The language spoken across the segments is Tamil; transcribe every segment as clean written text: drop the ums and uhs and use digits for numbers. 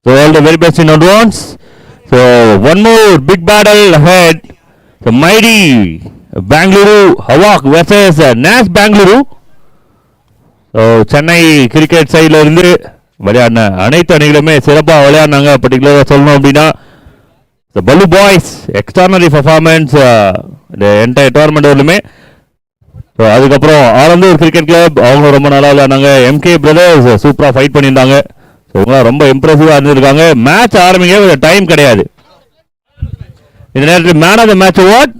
So all the very best in advance. So one more big battle ahead. The mighty Bangalore Hawk versus Nash Bangalore. So Chennai cricket சைடில் இருந்து விளையாடின அனைத்து அணிகளுமே சிறப்பாக விளையாடினாங்க. பர்டிகுலராக சொல்லணும் அப்படின்னா the Ballu boys extraordinary performance இந்த என்டையர் டோர்னமெண்ட் வரலுமே. ஸோ அதுக்கப்புறம் ஆலந்தூர் கிரிக்கெட் கிளப் அவங்க ரொம்ப நல்லா விளையாடினாங்க. எம்கே பிரதர்ஸ் சூப்பராக ஃபைட் பண்ணியிருந்தாங்க. ஸோ இவங்களாம் ரொம்ப இம்ப்ரெசிவாக இருந்திருக்காங்க. மேட்ச் ஆரம்பிக்க டைம் கிடையாது. இந்த நேரத்தில் man of the match award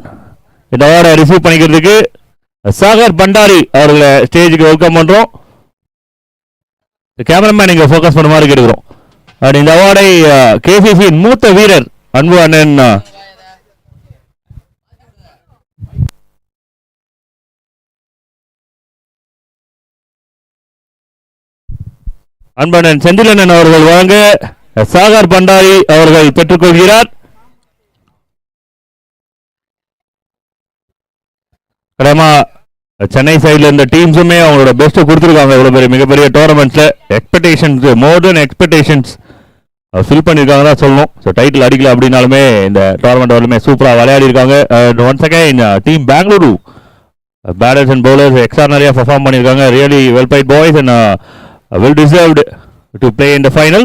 இந்த அவார்டை ரிசீவ் பண்ணிக்கிறதுக்கு சாகர் பண்டாரி அவர்களை ஸ்டேஜுக்கு வெல்கம் பண்ணுறோம். கேமராமேன் இங்கே ஃபோக்கஸ் பண்ண மாதிரி இருக்கிறோம். அண்ட் இந்த அவார்டை கேசிசியின் மூத்த வீரர் அன்பு அண்ணன் அன்பண்ணன் செந்திலண்ணன் அவர்கள் வழங்க சாகர் பண்டாரி அவர்கள் பெற்றுக்கொள்கிறார். கடமா சென்னை சைடில் இருந்த டீம்ஸுமே அவங்களோட பெஸ்ட்டை கொடுத்துருக்காங்க. இவ்வளோ பெரிய மிகப்பெரிய டோர்னமெண்ட்ஸில் எக்ஸ்பெக்டேஷன்ஸ் மோர் தென் எக்ஸ்பெக்டேஷன்ஸ் ஃபில் பண்ணியிருக்காங்க தான் சொல்லணும். ஸோ டைட்டில் அடிக்கல அப்படின்னாலுமே இந்த டோர்னமெண்ட் வரலுமே சூப்பராக விளையாடி இருக்காங்க. Once again team Bengaluru batters and bowlers எக்ஸ்ட்ரானரியாக பர்ஃபார்ம் பண்ணியிருக்காங்க. Really well played boys and well deserved to play in the final.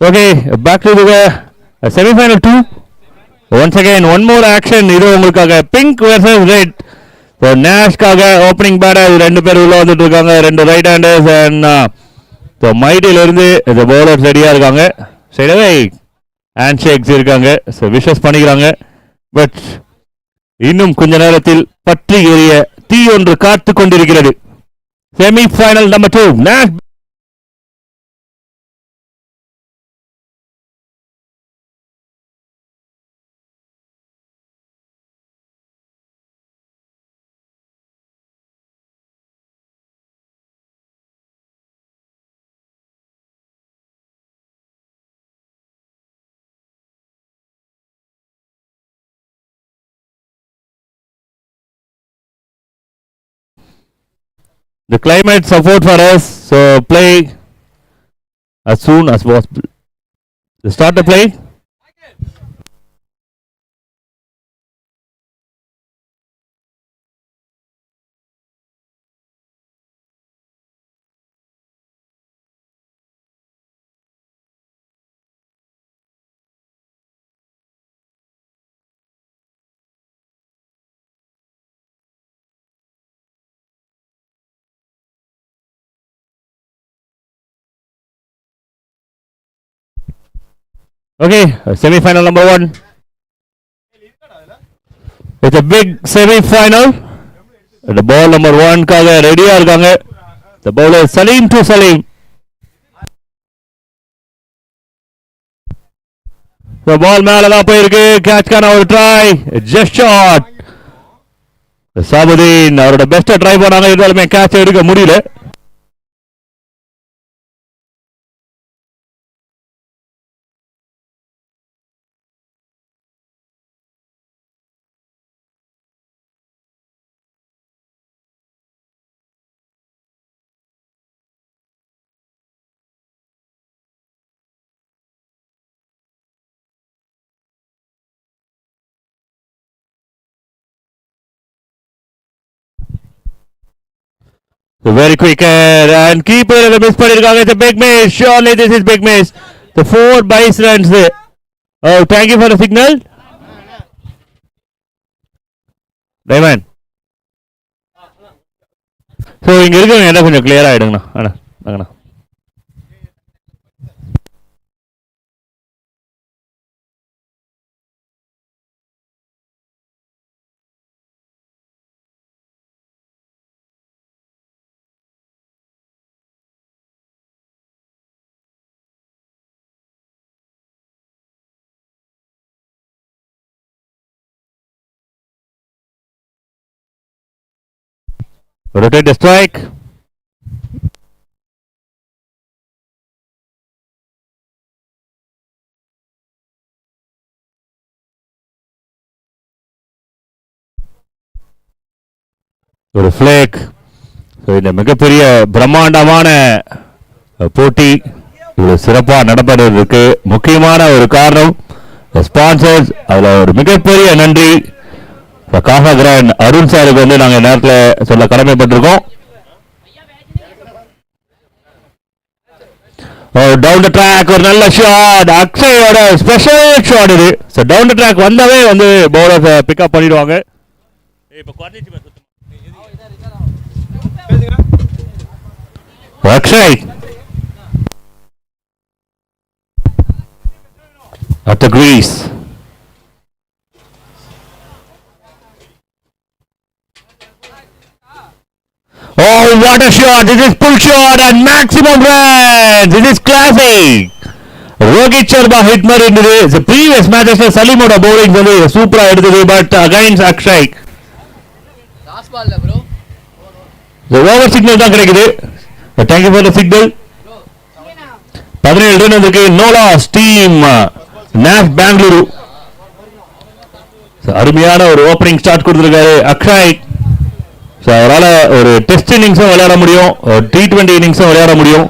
Okay, back to the semi-final 2. Once again, one more action. இது உங்களுக்காக pink versus red. So Nash-காக opening batter ரெண்டு பேர் உள்ள வந்துட்டு இருக்காங்க. ரெண்டு ரைட் ஹேண்டர்ஸ் அண்ட் so மைட்டில இருந்து the bowlers ரெடியா இருக்காங்க. சரிவே ஹேண்ட் ஷேக்ஸ் இருக்காங்க. So விஷஸ் பண்ணிக்கிறாங்க. பட் இன்னும் கொஞ்ச நேரத்தில் பற்றி எரிய தீ ஒன்று காத்து கொண்டிருக்கிறது. Semi-final number 2. Nash. The climate support for us, so play as soon as possible. Start the play. Okay, semi-final number 1. It's a big semi-final. The ball number 1 காக ரெடியா இருக்காங்க. The bowler Salim to Salim. The ball மேல தான் போயிருக்கு. கேட்ச்கான ஒரு ட்ரை. Just shot. சாபுதீன் அவரோட பெஸ்ட்டை ட்ரை பண்ணாங்க. இருந்தாலுமே கேட்ச் எடுக்க முடியல. So very quick and keeper miss பண்ணிருக்காங்க. It's a big miss. Surely this is big miss. The 4 base runs there. Oh, thank you for the signal. Diamond. So இங்க இருக்கவங்க என்ன கொஞ்சம் கிளியரா ஆயிடுங்கண்ணா. அண்ணா. Rotate the strike. ஒரு ஃபிளேக். ஸோ இந்த மிகப்பெரிய பிரம்மாண்டமான போட்டி இவ்வளவு சிறப்பாக நடப்பதற்கு முக்கியமான ஒரு காரணம் ஸ்பான்சர்ஸ். அதுல ஒரு மிகப்பெரிய நன்றி காகா கிராண்ட் அருண் சாருக்கு வந்து நாங்கள் நேரத்தில் சொல்ல கடமைப்பட்டிருக்கோம். டவுன் த ட்ராக் ஒரு நல்ல ஷாட், அக்ஷயோட ஸ்பெஷல் ஷாட் இது. ஸோ டவுன் த ட்ராக் வந்தாவே வந்து பவுலர்ஸை பிக்கப் பண்ணிடுவாங்க. Akshay at the crease. Oh, what a shot! This is pull shot and maximum runs. This is classic. Rohit Sharma hit mar into the previous matches. Salimoda bowling வந்து சூப்பரா எடுத்தது. But against Akshay, last ball bro. The over signal தான் கிடைக்குது. Thank you for the signal. 17 run வந்திருக்கு. No loss team Nash Bengaluru. அருமையான ஒரு ஓப்பனிங் ஸ்டார்ட் கொடுத்திருக்காரு அக்ஷய். அவரால் ஒரு டெஸ்ட் இன்னிங்ஸும் விளையாட முடியும், ஒரு T20 இன்னிங்ஸும் விளையாட முடியும்,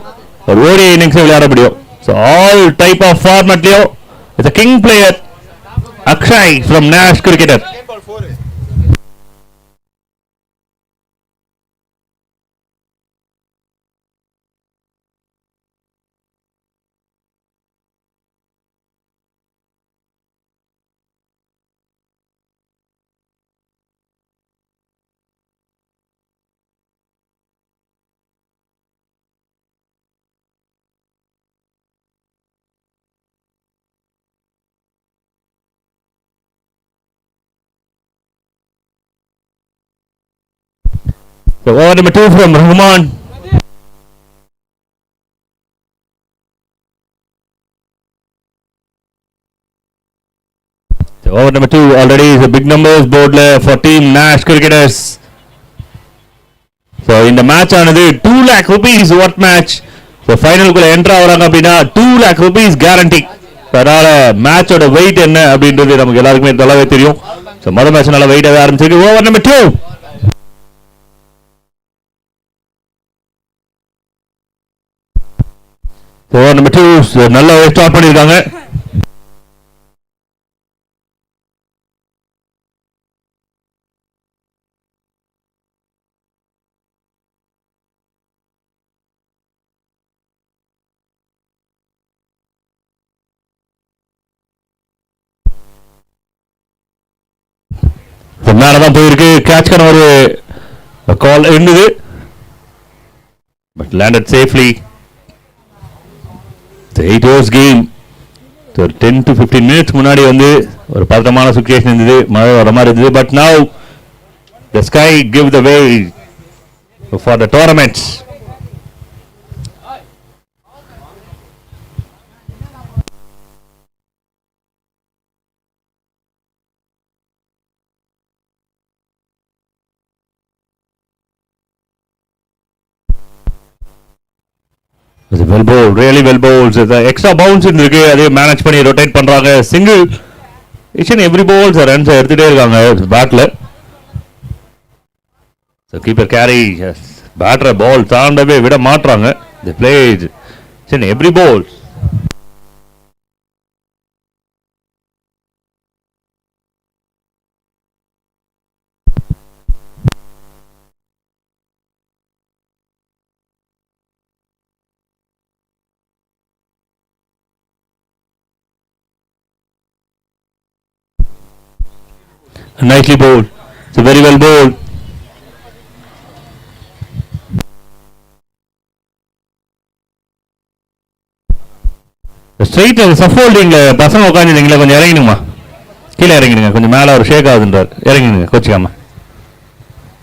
ஒரு ODI இன்னிங்ஸும் விளையாட முடியும். ஸோ ஆல் டைப் ஆஃப் ஃபார்மேட்லையும் it's king player Akshay from நாஷ் cricketer. So over number 2 from Rahman. So over number 2 already is a big numbers board for team Nash cricketers. So in the match ஆனது 2 lakh rupees what match. So final குள்ள என்ட்ரு ஆகுறாங்க அப்படின்னா 2 lakh rupees guarantee. அதனால மேட்சோட வெயிட் என்ன அப்படின்றது நமக்கு எல்லாருக்குமே நல்லாவே தெரியும். ஸோ மொதல் மேட்ச் நல்லா வெயிட்டாக ஆரம்பிச்சிருக்கு. Over number 2. ஓவர் நம்பர் 2 நல்லா ஸ்டார்ட் பண்ணியிருக்காங்க. மேலதான் போயிருக்கு. கேட்ச்கான ஒரு கால் இருந்தது, but landed safely. 8 overs game. ஒரு 10 to 15 minutes முன்னாடி வந்து ஒரு பதட்டமான சிச்சுவேஷன் இருந்தது, மழை வர மாதிரி இருந்தது. But now the sky give the way for the tournaments. Well bowled, really well bowled. Extra bounce இருக்கு, அதே மேனேஜ் பண்ணி ரொட்டேட் பண்றாங்க. Single each and every ball runs எடுத்துட்டே இருக்காங்க பேட்ல. ஸோ கீப்பர் கேரி பேட்டரை பால் தாண்டவே விட மாட்டுறாங்க. தி place each and every ball. Nicely bowled. It's very well bowled. Straight சஃபோல்டிங்ல பசங்க உட்காந்துருந்தீங்களா, கொஞ்சம் இறங்கிடுங்கம்மா, கீழே இறங்கிடுங்க. கொஞ்சம் மேலே ஒரு ஷேக் ஆகுதுன்றார், இறங்கிடுங்க கோச்சிக்காம.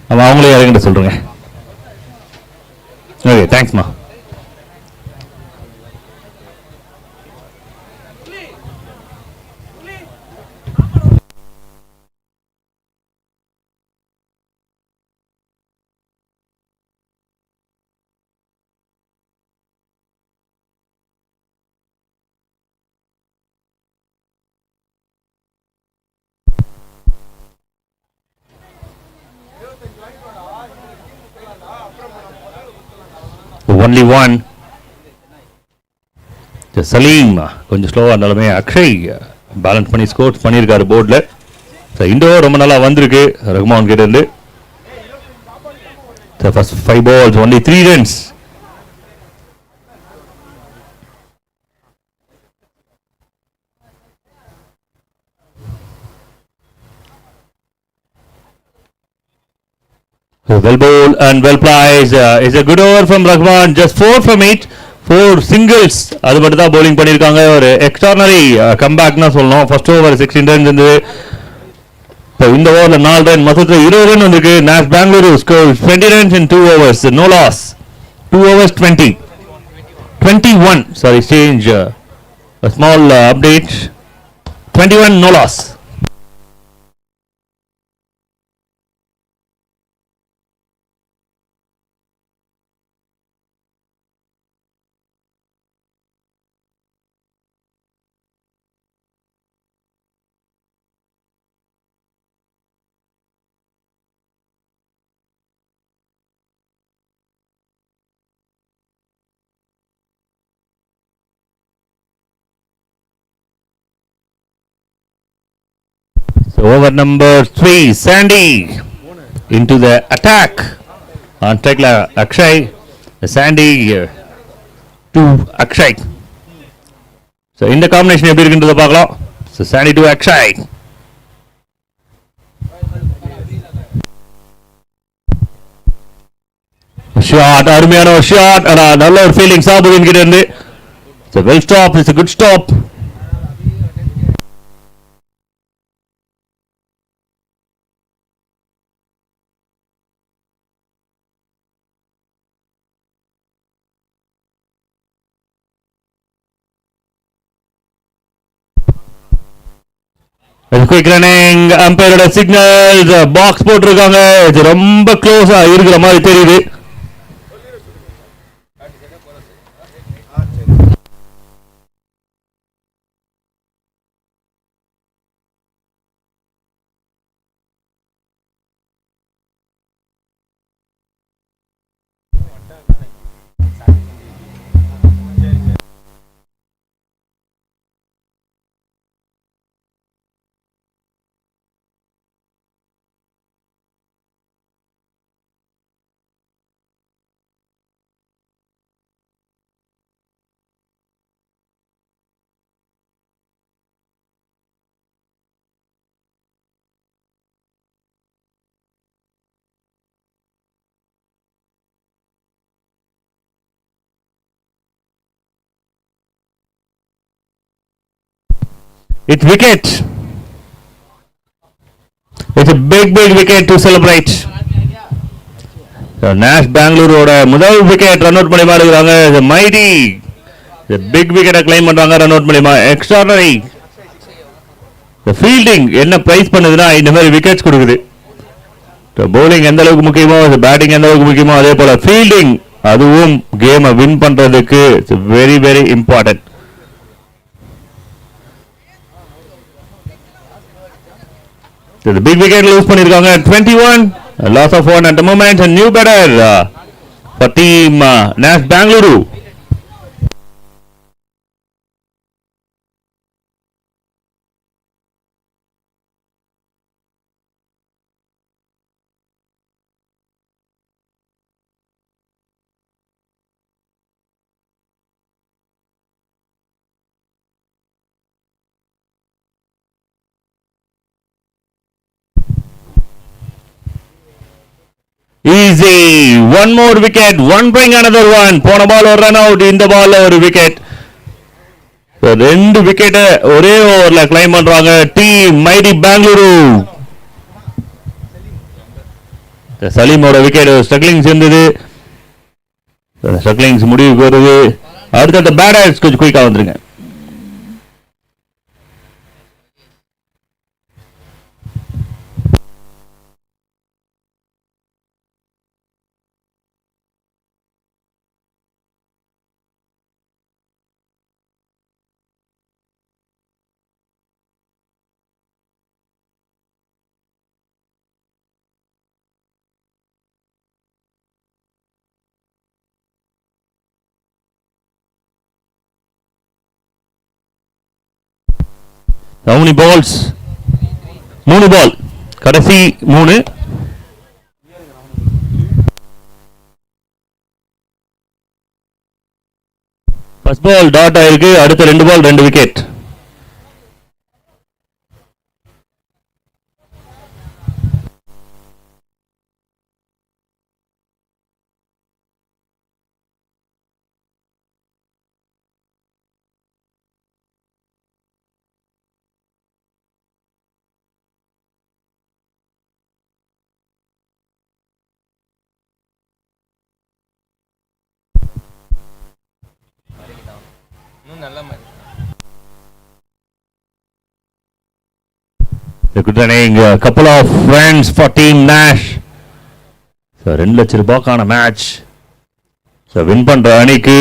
ஆமாம், அவங்களே இறங்கிட்ட சொல்கிறேங்க. ஓகே, தேங்க்ஸ்மா. Only one. சலீம் கொஞ்சம் ஸ்லோவாக இருந்தாலுமே அக்ஷய் பேலன்ஸ் பண்ணி ஸ்கோர்ஸ் பண்ணியிருக்காரு போர்டில். ஸோ இந்த ரொம்ப நல்லா வந்திருக்கு ரஹ்மான் கிட்ட இருந்து. First 5 balls only 3 runs. Well bowled and well placed. It's a good over from Rahman. Just 4 from 8. 4 singles. அது மட்டும் தான் bowling பண்ணியிருக்காங்க. ஒரு எக்ஸ்ட்ரானரி கம்பேக்னா சொல்லணும். ஃபர்ஸ்ட் ஓவர் 16 ரன்ஸ் இருந்தது. இப்போ இந்த ஓவரில் 4 ரன், மொத்தத்தில் 20 ரன் வந்திருக்கு. நாஸ் Bengaluru score 20 runs in 2 overs. No loss. 2 overs 20. 21. Sorry, change. A small update. 21, no loss. So over number 3, Sandy into the attack. On track Akshay. Sandy to Akshay. So in the combination எப்படி இருக்குன்றத பார்க்கலாம். So Sandy to Akshay. Shot, அருமையான ஒரு ஷாட். நல்ல ஒரு ஃபீலிங் சாபுதீன் கிட்ட இருந்து. So well stop, it's a good stop. Quick running, அம்பையரோட சிக்னல், பாக்ஸ் போட்டிருக்காங்க. இது ரொம்ப க்ளோஸா இருக்கிற மாதிரி தெரியுது. It's wicket. It's a big wicket to celebrate. Nash பெங்களூரோட முதல் விக்கெட் ரன் அவுட் பண்ணி மாறுகிறாங்க. மைடி பிக் விக்கெட்டை கிளைம் பண்றாங்க, ரன் அவுட் பண்ணி. எக்ஸ்ட்ராடனரி ஃபீல்டிங் என்ன பிரைஸ் பண்ணுதுன்னா இந்த மாதிரி விக்கெட்ஸ் கொடுக்குது. பவுலிங் எந்த அளவுக்கு முக்கியமோ, பேட்டிங் எந்த அளவுக்கு முக்கியமோ, அதே போல ஃபீல்டிங் அதுவும் கேமை வின் பண்றதுக்கு very very important. The big wicket lose பண்ணிருக்காங்க. 21, a loss of 1 at the moment. A new batter for team Nash Bangalore. Easy, one more wicket, one bring another one. போன பால் ஒரு ரன் அவுட், இந்த பால்ல ஒரு விக்கெட். ரெண்டு விக்கெட் ஒரே ஓவர்ல கிளைம் பண்றாங்க டீம் மைடி பெங்களூரு. சலீமோட விக்கெட் ஸ்ட்ரகிளிங்ஸ் இருந்தது. ஸ்ட்ரகிளிங்ஸ் முடிவுக்கு வருது. அடுத்த பேட்டர்ஸ் கொஞ்சம் குயிக்கா வந்துருங்க. How many balls? 3 ball. கடைசி 3. ஃபர்ஸ்ட் பால் டாட் ஆயிருக்கு. அடுத்த 2 பால் 2 விக்கெட். நல்ல மாதிரி Good inning, a couple of runs for Team Nash. So 2 லட்சம் ரூபாய்க்கான மேட்ச். ஸோ வின் பண்ற அணிக்கு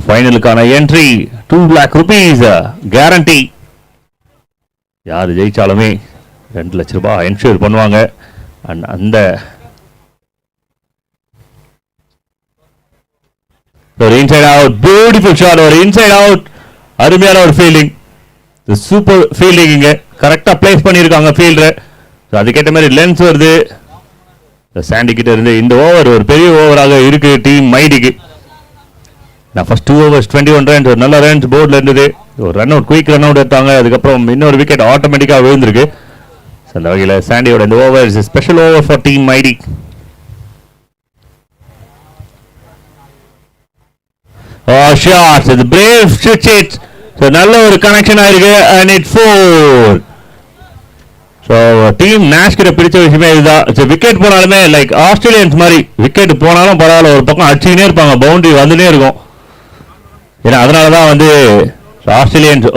ஃபைனலுக்கான என்ட்ரி 2 lakh rupees கேரண்டி. யார் ஜெயிச்சாலுமே 2 லட்சம் ரூபாய் என்ஷூர் பண்ணுவாங்க. அண்ட் அந்த ஒரு இன்சைட் அவுட், பியூட்டிஃபுல் ஷாட், ஒரு இன்சைட் அவுட், அருமையான ஒரு ஃபீல்டிங். சூப்பர் ஃபீல்டிங், இங்க கரெக்டா பிளேஸ் பண்ணியிருக்காங்க ஃபீல்டர். அதுக்கேற்ற மாதிரி லென்ஸ் வருது சாண்டி கிட்ட இருந்து. இந்த ஓவர் ஒரு பெரிய ஓவராக இருக்கு டீம் மைடிக்கு. நான் ஃபர்ஸ்ட் 2 overs 21 runs, ஒரு நல்ல ரன்ஸ் போர்டில் இருந்தது. ஒரு run out, quick run out எடுத்தாங்க. அதுக்கப்புறம் இன்னொரு விக்கெட் ஆட்டோமேட்டிக்காக விழுந்திருக்கு. அந்த வகையில் சாண்டியோட இந்த over is special over for team Mighty. Shot, இது பிரேவ் ஷூட் இட். ஸோ நல்ல ஒரு கனெக்ஷன் ஆயிருக்கு and it 4. So team Nash கிட்ட பிடிச்ச விஷயமே இதுதான். ஸோ விக்கெட் போனாலுமே லைக் ஆஸ்திரேலியன்ஸ் மாதிரி விக்கெட் போனாலும் பரவாயில்ல, ஒரு பக்கம் அடிச்சுக்கினே இருப்பாங்க, பவுண்டரி வந்துனே இருக்கும். ஏன்னா அதனால தான் வந்து Australians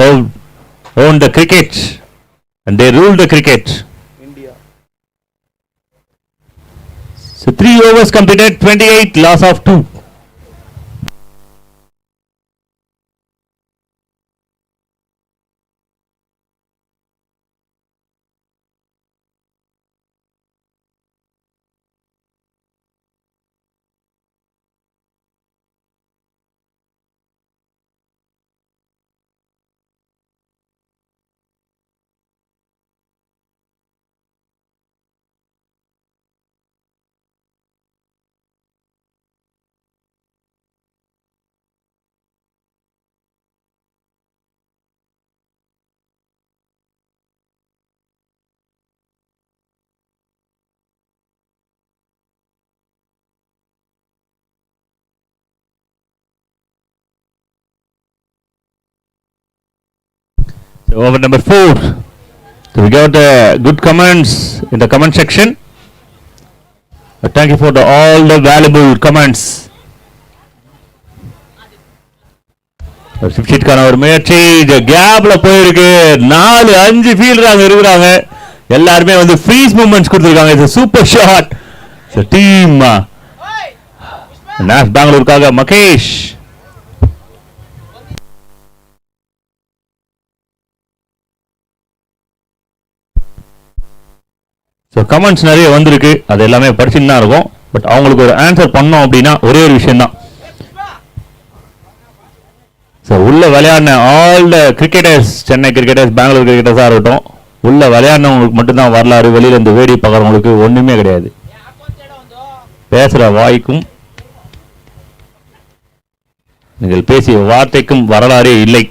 own the cricket and they rule the cricket. India. So 3 overs completed, 28, loss of 2. So over number 4. So we got good comments in the comment section. Thank you for all the valuable comments. ஷிப்ஷிட்கான ஒரு முயற்சி, இந்த கேப்ல போயிருக்கு. 4-5 ஃபீல்டர் அங்க இருக்கிறாங்க. எல்லாருமே வந்து ஃப்ரீஸ் மூவ்மெண்ட்ஸ் கொடுத்துருக்காங்க. இது சூப்பர் ஷாட். டீம் நாஷ் பெங்களூருக்காக மகேஷ். ஸோ கமெண்ட்ஸ் நிறைய வந்திருக்கு, அது எல்லாமே படிச்சுட்டு தான் இருக்கும். பட் அவங்களுக்கு ஒரு ஆன்சர் பண்ணோம் அப்படின்னா ஒரே ஒரு விஷயம் தான். ஸோ உள்ள விளையாடின all the cricketers, Chennai cricketers, Bengaluru கிரிக்கெட்டர்ஸாக இருக்கட்டும், உள்ள விளையாடினவங்களுக்கு மட்டும்தான் வரலாறு. வெளியில இருந்து வேடி பார்க்குறவங்களுக்கு ஒன்றுமே கிடையாது. பேசுகிற வாய்க்கும் நீங்கள் பேசிய வார்த்தைக்கும் வரலாறே இல்லை.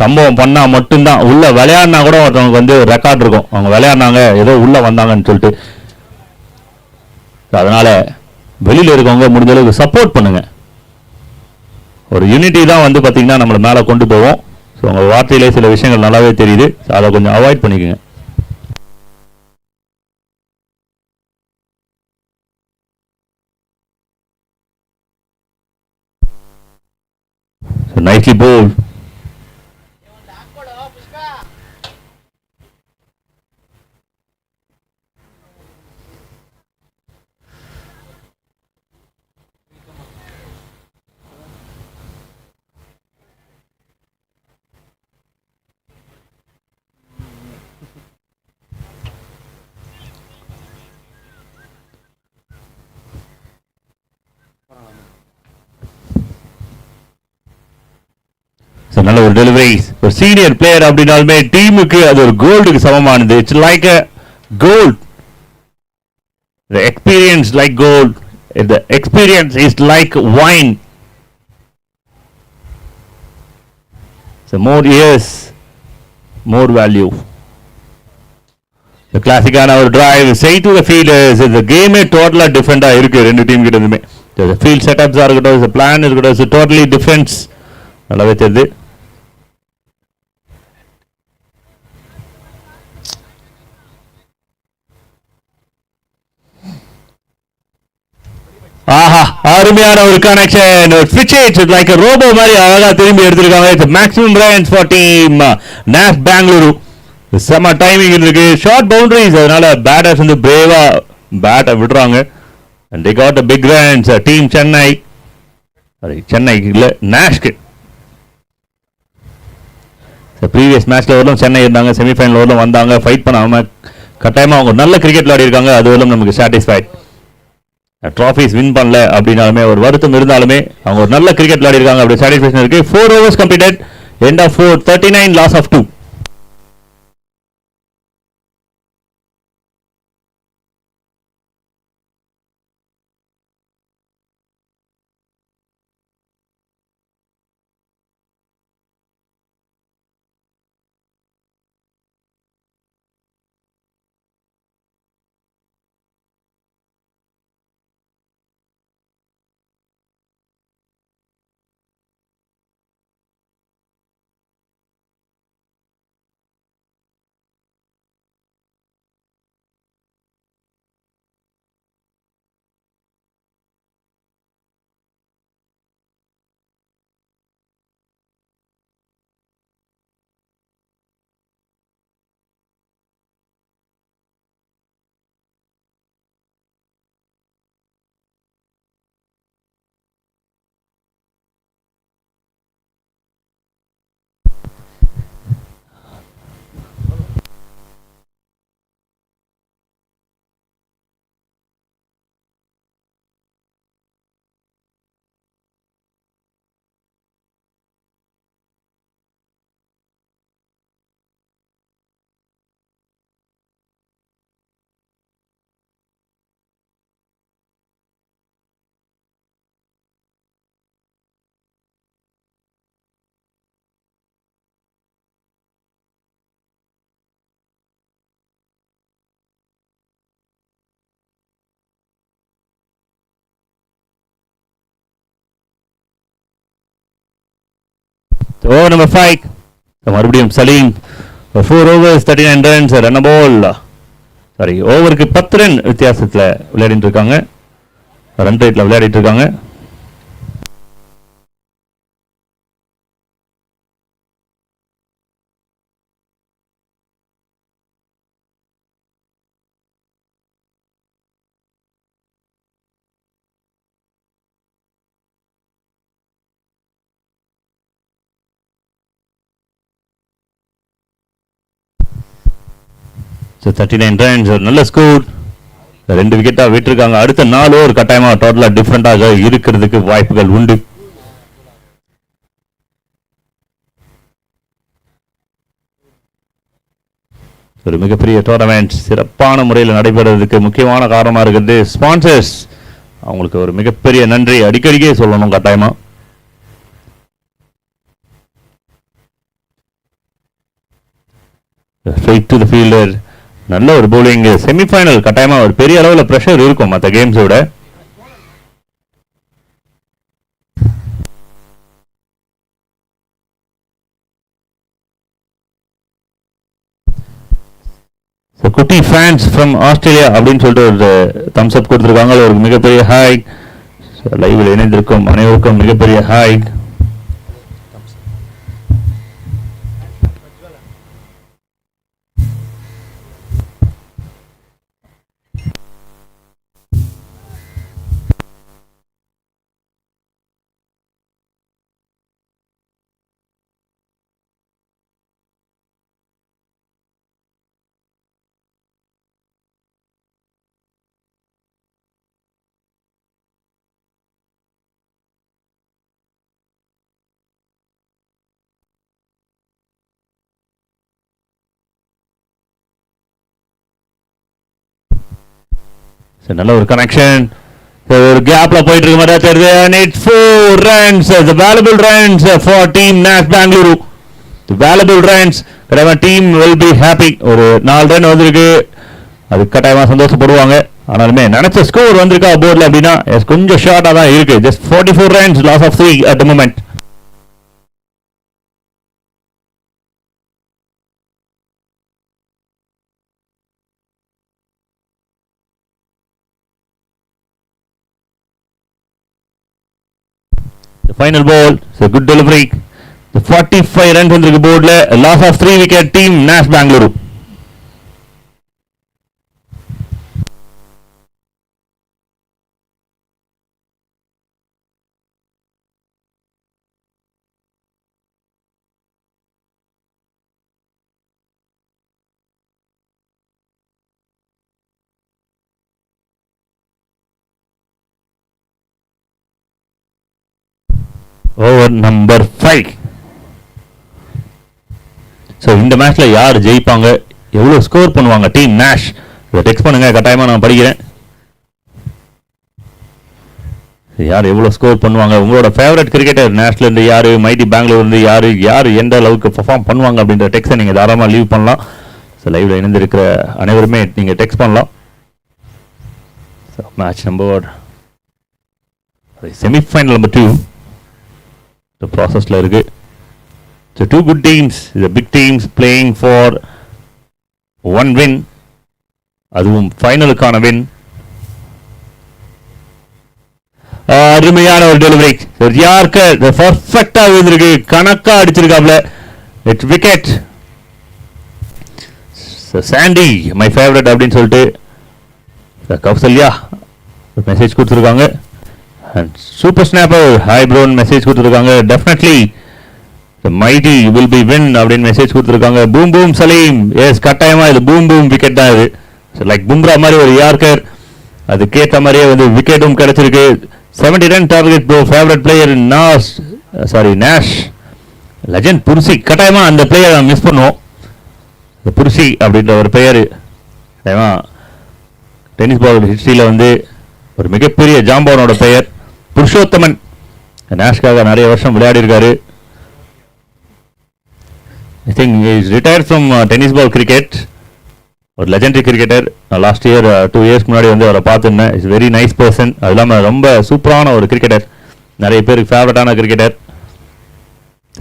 சம்பவம் பண்ணா மட்டும்தான். உள்ள விளையாடினா கூட ஒருத்தவங்களுக்கு வந்து ரெக்கார்ட் இருக்கும், அவங்க விளையாடினாங்க, ஏதோ உள்ள வந்தாங்கன்னு சொல்லிட்டு. அதனால வெளியில இருக்கவங்க முடிஞ்ச அளவுக்கு சப்போர்ட் பண்ணுங்க. ஒரு யூனிட்டி தான் வந்து பார்த்தீங்கன்னா நம்மளை மேலே கொண்டு போவோம். ஸோ உங்க வார்த்தையிலே சில விஷயங்கள் நல்லாவே தெரியுது, அதை கொஞ்சம் அவாய்ட் பண்ணிக்கோங்க. nicely bowled. நல்ல ஒரு டெலிவரி. ஒரு சீனியர் பிளேயர் அப்படின்னாலுமே டீமுக்கு அது ஒரு கோல்டுக்கு சமமானது. It's like a gold. The experience like gold. The experience is like wine. So more years, more value. The classic-ஆன ஒரு drive straight to the fielders. இந்த கேமே டோட்டலாக டிஃப்ரெண்டாக இருக்கு ரெண்டு டீம் கிட்ட இருந்துமே. ஃபீல்ட் செட்டப்ஸாக இருக்கட்டும், பிளான் இருக்கட்டும், டோட்டலி டிஃபரன்ஸ் நல்லாவே தெரியுது. ஆஹா, அருமையான ஒரு கனெக்ஷன். ஒரு ஸ்விட்ச் லைக் ரோபோ மாதிரி அழகா திரும்பி எடுத்திருக்காங்க. It's maximum runs for team Nash Bengaluru. செம டைமிங் இருக்கு, ஷார்ட் பவுண்டரிஸ். அதனால பேட்டர்ஸ் வந்து பிரேவா பேட்டை விடுறாங்க. And they got a big runs. Team Chennai, சென்னைக்கு இல்லை நாஷ்க்கு. ப்ரீவியஸ் மேட்ச்ல வரலும் சென்னை இருந்தாங்க, செமிஃபைனல் வரலும் வந்தாங்க, ஃபைட் பண்ணாம கட்டாயமா அவங்க நல்ல கிரிக்கெட் விளையாடி இருக்காங்க. அது வரலும் நமக்கு சாட்டிஸ்ஃபைட். ட்ராஃபிஸ் வின் பண்ணல அப்படின்னாலுமே ஒரு வருத்தம் இருந்தாலுமே அவங்க ஒரு நல்ல கிரிக்கெட் விளையாடி இருக்காங்க, அப்படி சாட்டிஸ்ஃபேக்ஷன் இருக்கு. 4 overs completed, end of 4, 39, loss of 2. Over number 5, மறுபடியும் Saleem. 4 overs 39 runs, run ball. Sorry, ஓவருக்கு 10 ரன் வித்தியாசத்தில் விளையாடிட்டு இருக்காங்க, ரன் ரேட்ல விளையாடிட்டு இருக்காங்க. ஸோ 39 ரன்ஸ், ஒரு நல்ல ஸ்கோர். 2 விக்கெட்டாக விட்டுருக்காங்க. அடுத்த 4 ஓவர் கட்டாயமாக டோட்டலாக டிஃப்ரெண்டாக இருக்கிறதுக்கு வாய்ப்புகள் உண்டு. ஒரு மிகப்பெரிய டோர்னமெண்ட் சிறப்பான முறையில் நடைபெறதுக்கு முக்கியமான காரணமாக இருக்கிறது ஸ்பான்சர்ஸ். அவங்களுக்கு ஒரு மிகப்பெரிய நன்றி அடிக்கடிக்கே சொல்லணும் கட்டாயமா. ஸ்ட்ரைட் டு தி ஃபீல்டர், நல்ல ஒரு பவுலிங். செமிஃபைனல் கட்டாயமா ஒரு பெரிய அளவில் பிரஷர் இருக்கும் மற்ற கேம்ஸோட. குட்டி ஃபேன்ஸ் ஃப்ரம் ஆஸ்திரேலியா அப்படின்னு சொல்லிட்டு ஒரு தம்ஸ் அப் கொடுத்துருக்காங்க. ஒரு மிகப்பெரிய ஹாய். லைவில் இணைந்திருக்கும் அனைவருக்கும் மிகப்பெரிய ஹாய். நல்ல ஒரு கனெக்ஷன், ஒரு கேப்ல போயிட்டு இருக்க மாதிரி தெரியுது. And it's 4 runs, the valuable runs for team Nash Bangalore. The valuable runs, team will be happy. ஒரு 4 ரன் வந்திருக்கு, அது கட்டாயமா சந்தோஷப்படுவாங்க. ஆனாலுமே நினைச்ச ஸ்கோர் வந்திருக்கா போர்டில் அப்படின்னா கொஞ்சம் ஷார்ட்டா தான் இருக்கு. Just 44 runs, loss of 3 at the moment. The final ball, it's a good delivery. The 45 runs வந்திருக்கு போர்டில், loss of 3 wicket team Nash Bangalore. Over number 5. So இந்த மேட்ச்சில் யார் ஜெயிப்பாங்க, எவ்வளோ ஸ்கோர் பண்ணுவாங்க டீம் நேஷ், இதை டெக்ஸ்ட் பண்ணுங்க, கட்டாயமாக நான் படிக்கிறேன். யார் எவ்வளோ ஸ்கோர் பண்ணுவாங்க, உங்களோட ஃபேவரட் கிரிக்கெட்டர் நேஷ்லேருந்து யார், மைட்டி பெங்களூர்லேருந்து யார், யார் எந்த அளவுக்கு பர்ஃபார்ம் பண்ணுவாங்க அப்படின்ற டெக்ஸ்ட்டை நீங்கள் தாராளமாக லீவ் பண்ணலாம். ஸோ லைவில் இணைந்திருக்கிற அனைவருமே நீங்கள் டெக்ஸ்ட் பண்ணலாம். So match number semi-final number 2 the processல இருக்கு. So 2 good teams, the big teams playing for one win, அதுவும் ஃபைனலுக்கான வின். அருமையான ஒரு டெலிவரி, யார்கர் பர்ஃபெக்டா விழுந்திருக்கு, கணக்கா அடிச்சிருக்காப்ல. It's wicket. Sandy my favourite அப்படின்னு சொல்லிட்டு கௌசல்யா மெசேஜ் கொடுத்துருக்காங்க. சூப்பர் ஸ்னாப்பர் ஹாய் ப்ரோன் மெசேஜ் கொடுத்துருக்காங்க. Definitely the mighty will be win அப்படின்னு மெசேஜ் கொடுத்துருக்காங்க. பூம் பூம் சலீம், எஸ் கட்டாயமா இது பூம் பூம் விக்கெட் தான் இது. லைக் பும்ரா மாதிரி ஒரு யார்கர், அதுக்கேற்ற மாதிரியே வந்து விக்கெட்டும் கிடைச்சிருக்கு. 70 run target bro, favourite player Nash legend புருசி. கட்டாயமா அந்த பிளேயரை நான் மிஸ் பண்ணுவோம். புருசி அப்படின்ற ஒரு பெயர் கட்டாயமா டென்னிஸ் பால் ஹிஸ்டரியில் வந்து ஒரு மிகப்பெரிய ஜாம்பவனோட பெயர். புருஷோத்தமன் நேஷ்காக நிறைய வருஷம் விளையாடி இருக்காரு. I think is retired from tennis ball cricket. ஒரு லெஜெண்டரி கிரிக்கெட்டர். லாஸ்ட் இயர் 2 இயர்ஸ்க்கு முன்னாடி வந்து அவரை பார்த்துருந்தேன். Is very nice person. அது இல்லாமல் ரொம்ப சூப்பரான ஒரு கிரிக்கெட்டர், நிறைய பேருக்கு ஃபேவரட்டான cricketer.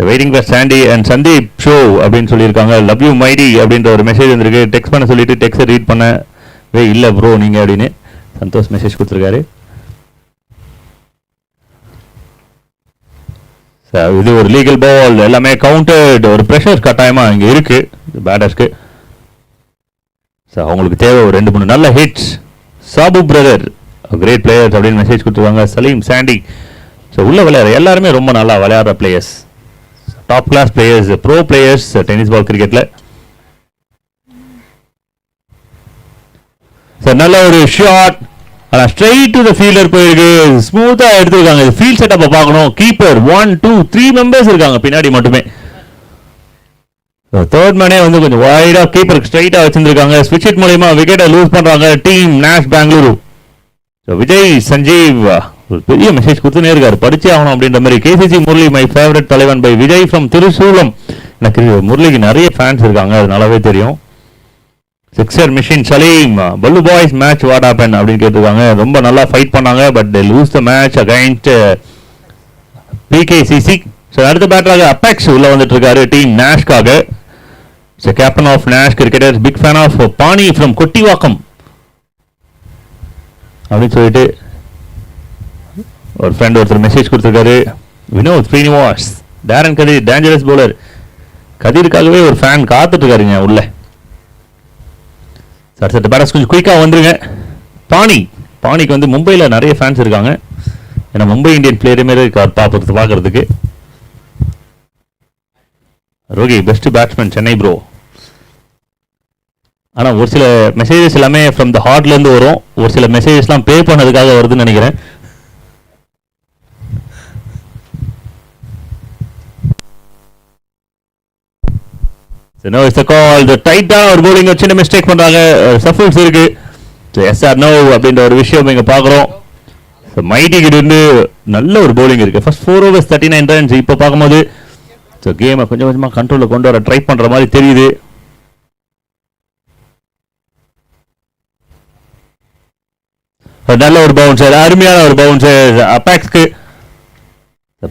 Waiting for Sandy and Sandeep show அப்படின்னு சொல்லியிருக்காங்க. லவ் யூ மைடி அப்படின்ற ஒரு மெசேஜ் வந்திருக்கு. டெக்ஸ்ட் பண்ண சொல்லிட்டு டெக்ஸ்ட்டை ரீட் பண்ணவே இல்லை ப்ரோ நீங்கள் அப்படின்னு சந்தோஷ் மெசேஜ் கொடுத்துருக்காரு. இது ஒரு லீகல் பால், எல்லாமே கவுண்டட். ஒரு ப்ரெஷர் கட்டாயமாக இங்கே இருக்கு பேட்டர்ஸ்க்கு. அவங்களுக்கு தேவை ஒரு 2-3 நல்ல ஹிட்ஸ். சாபு பிரதர் கிரேட் பிளேயர்ஸ் அப்படின்னு மெசேஜ் கொடுத்துருக்காங்க. சலீம், சாண்டி, ஸோ உள்ள விளையாடுற எல்லாருமே ரொம்ப நல்லா விளையாடுற players, top class players, pro players tennis ball கிரிக்கெட்டில். நல்ல ஒரு ஷாட், ஆனால் ஸ்ட்ரைட் டு த ஃபீல்டர் போயிருக்கு. ஸ்மூத்தாக எடுத்துருக்காங்க. இது ஃபீல்ட் செட்டப்பை பார்க்கணும். கீப்பர் 1 2 3 மெம்பர்ஸ் இருக்காங்க பின்னாடி மட்டுமே. தேர்ட் மேனே வந்து கொஞ்சம் வைடா கீப்பருக்கு ஸ்ட்ரைட்டா வச்சிருக்காங்க. ஸ்விட்ச் ஹிட் மூலமா விக்கெட்டை லூஸ் பண்றாங்க டீம் நேஷ் பெங்களூரு. விஜய் சஞ்சீவ் ஒரு பெரிய மெசேஜ் கொடுத்துனே இருக்காரு, படிச்சே ஆகணும் அப்படின்ற மாதிரி. கேசிசி முரளி மை ஃபேவரட் தலைவன் பை விஜய் ஃப்ரம் திருசூலம். எனக்கு முரளிக்கு நிறைய ஃபேன்ஸ் இருக்காங்க, அது நல்லாவே தெரியும். சிக்ஸர் மிஷின் சலீம், பல்லு பாய்ஸ் மேட்ச் வாட் ஹேப்பன் அப்படின்னு கேட்டிருக்காங்க. ரொம்ப நல்லா ஃபைட் பண்ணாங்க, but they lose the match against PKCC. அடுத்த பேட்டராக அப்பெக்ஸ் உள்ள வந்துட்டு இருக்காரு டீம் நேஷ்காக. Captain of Nash cricketer, big fan of Pani from Kottivakkam அப்படின்னு சொல்லிட்டு ஒரு ஃப்ரெண்ட் ஒருத்தர் மெசேஜ் கொடுத்துருக்காரு. Vinod Srinivas, Darren Kathir dangerous bowler. கதிருக்காகவே ஒரு ஃபேன் காத்துட்டு இருக்காருங்க உள்ள. அடுத்த பேட்டர்ஸ் கொஞ்சம் குயிக்காக வந்துருங்க. பாணிக்கு வந்து மும்பையில் நிறைய ஃபேன்ஸ் இருக்காங்க, ஏன்னா மும்பை இந்தியன் பிளேயரே மாரி இருக்கார் பார்க்கறதுக்கு. ரோகி பெஸ்ட் பேட்ஸ்மேன் சென்னை ப்ரோ. ஆனால் ஒரு சில மெசேஜஸ் எல்லாமே ஃப்ரம் த ஹார்ட்லேருந்து வரும், ஒரு சில மெசேஜஸ்லாம் பே பண்ணதுக்காக வருதுன்னு நினைக்கிறேன். ஒரு பவுலிங் சின்ன மிஸ்டேக் பண்றாங்க. எஸ் ஆர் நோ அப்படின்ற ஒரு விஷயம் இங்க பாக்குறோம். மைட்டி கிட்ட இருந்து நல்ல ஒரு பவுலிங் இருக்கு. First 4 overs 39 runs. இப்போ பார்க்கும்போது கேமை கொஞ்சம் கொஞ்சமா கண்ட்ரோல்ல கொண்டு வர ட்ரை பண்ற மாதிரி தெரியுது. நல்ல ஒரு பவுன்சர், அருமையான ஒரு பவுன்சர். அபேக்ஸ்க்கு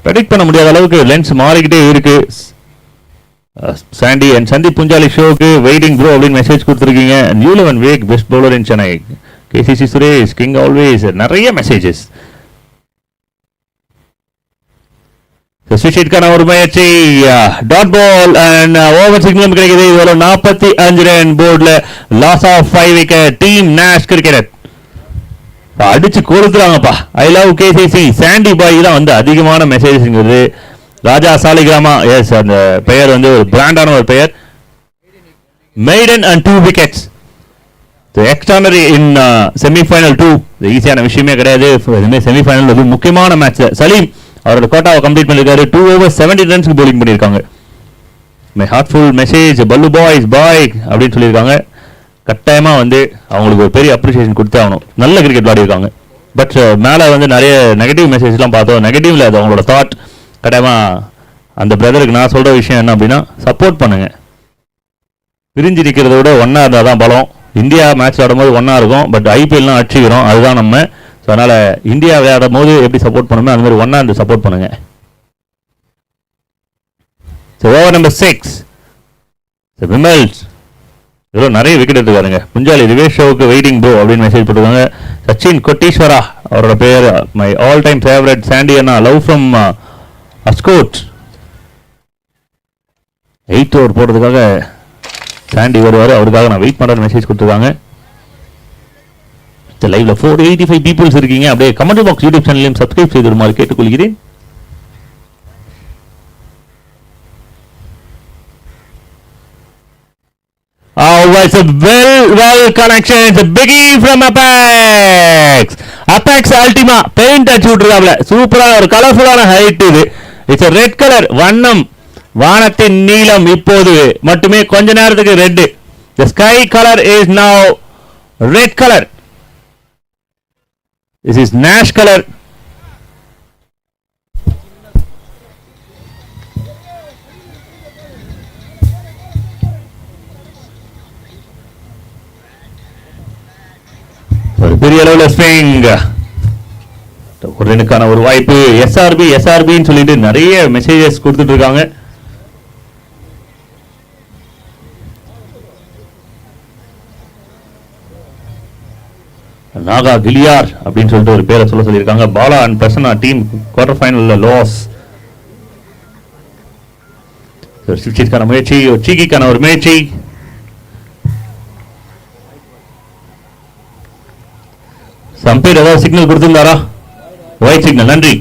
ப்ரெடிக்ட் பண்ண முடியாத அளவுக்கு லென்ஸ் மாறிக்கிட்டே இருக்கு. சாண்டி அண்ட் சந்தீப் புஞ்சாலி ஷோக்கு வெயிட்டிங் ப்ரோ அப்படின்னு மெசேஜ் கொடுத்துருக்கீங்க. நியூலவன் வேக் best bowler in Chennai. KCC Suresh king always. நிறைய மெசேஜஸ். சுஷித்கான ஒரு முயற்சி, dot ball and over signal கிடைக்குது. இதுல 45 ரன் போர்ட்ல loss of 5 wicket. Team Nash cricket அடிச்சு கொடுத்துறாங்கப்பா. I love KCC. சாண்டி பாய் தான் வந்து அதிகமான மெசேஜஸ்ங்கிறது. ராஜா சாலிகிராமா, எஸ் அந்த பெயர் வந்து ஒரு பிராண்டான ஒரு பெயர். Maiden and 2 wickets. Extraordinary in semifinal 2. ஈஸியான விஷயமே கிடையாது. செமிஃபைனல் வந்து முக்கியமான மேட்ச். சலீம் அவரோட கோட்டாவை கம்ப்ளீட் பண்ணிருக்காரு. 2 overs 70 runsக்கு bowling பண்ணியிருக்காங்க. மை ஹார்ட்ஃபுல் மெசேஜ் பல்லு பாய்ஸ் பாய் அப்படின்னு சொல்லியிருக்காங்க. கட்டாயமா வந்து அவங்களுக்கு ஒரு பெரிய அப்ரிசியேஷன் கொடுத்து ஆகணும். நல்ல கிரிக்கெட் விளையாடிருக்காங்க. பட் மேலே வந்து நிறைய நெகட்டிவ் மெசேஜ்லாம் பார்த்தோம். நெகட்டிவ்ல அது அவங்களோட தாட். கட்டாயமா அந்த பிரதருக்கு நான் சொல்ற விஷயம் என்ன அப்படின்னா, சப்போர்ட் பண்ணுங்க. பிரிஞ்சிருக்கிறத விட ஒன்னா இருந்தால் தான் பலம். இந்தியா மேட்ச் ஆடும்போது ஒன்னா இருக்கும், பட் ஐபிஎல்லாம் அடிச்சுக்கிறோம். அதுதான் நம்ம. ஸோ அதனால இந்தியா விளையாடும் போது எப்படி சப்போர்ட் பண்ணுமோ அந்த மாதிரி ஒன்னா இருந்து சப்போர்ட் பண்ணுங்க. ஸோ ஓவர் நம்பர் 6 விமல்ஸ் இதில் நிறைய விக்கெட் எடுத்துக்காருங்க. புஞ்சாலி ரிவேஷ் ஷோவுக்கு வெயிட்டிங் ப்ரோ அப்படின்னு மெசேஜ் போட்டுருக்காங்க. சச்சின் கொட்டீஸ்வரா அவரோட பேர். My all time favourite Sandy அண்ணா லவ் ஃப்ரம் அஸ்கோட். 8th ஓவர் போடுறதுக்காக சாண்டி வருவார். அவருக்காக நான் வெயிட் பண்ணுற மெசேஜ் கொடுத்துருக்காங்க. லைவ்ல 485 பீப்புள்ஸ் இருக்கீங்க. அப்படியே கமெண்ட் பாக்ஸ் யூடியூப் சேனலையும் சப்ஸ்கிரைப் செய்திருமாறு கேட்டுக்கொள்கிறேன். It's a well connection. It's a biggie from Apex. Apex Ultima paint அடிச்சு விட்டுருக்காப்ல. சூப்பரா ஒரு கலர்ஃபுல்லான ஹைட் இது. It's red colour. வண்ணம் வானத்தின் நீலம் இப்போது மட்டுமே கொஞ்ச நேரத்துக்கு red. The sky color is now red color. This is Nash color. ஒரு பெரிய அளவுல ஸ்விங். ஒரு ரனுக்கான ஒரு வாய்ப்பு. எஸ்ஆர்பின்னு சொல்லிட்டு நிறைய மெசேஜஸ் கொடுத்துட்டு இருக்காங்க. நாகா கிலியார் அப்படின்னு சொல்லிட்டு ஒரு பேரை சொல்லியிருக்காங்க. Bala and Prasanna team quarter ஃபைனல்ல லாஸ். சுஷித்கான முயற்சி, சீக்கிக்கான ஒரு முயற்சி. சம்பீர் ஏதாவது சிக்னல் கொடுத்திருந்தாரா? Wide signal. நன்றி.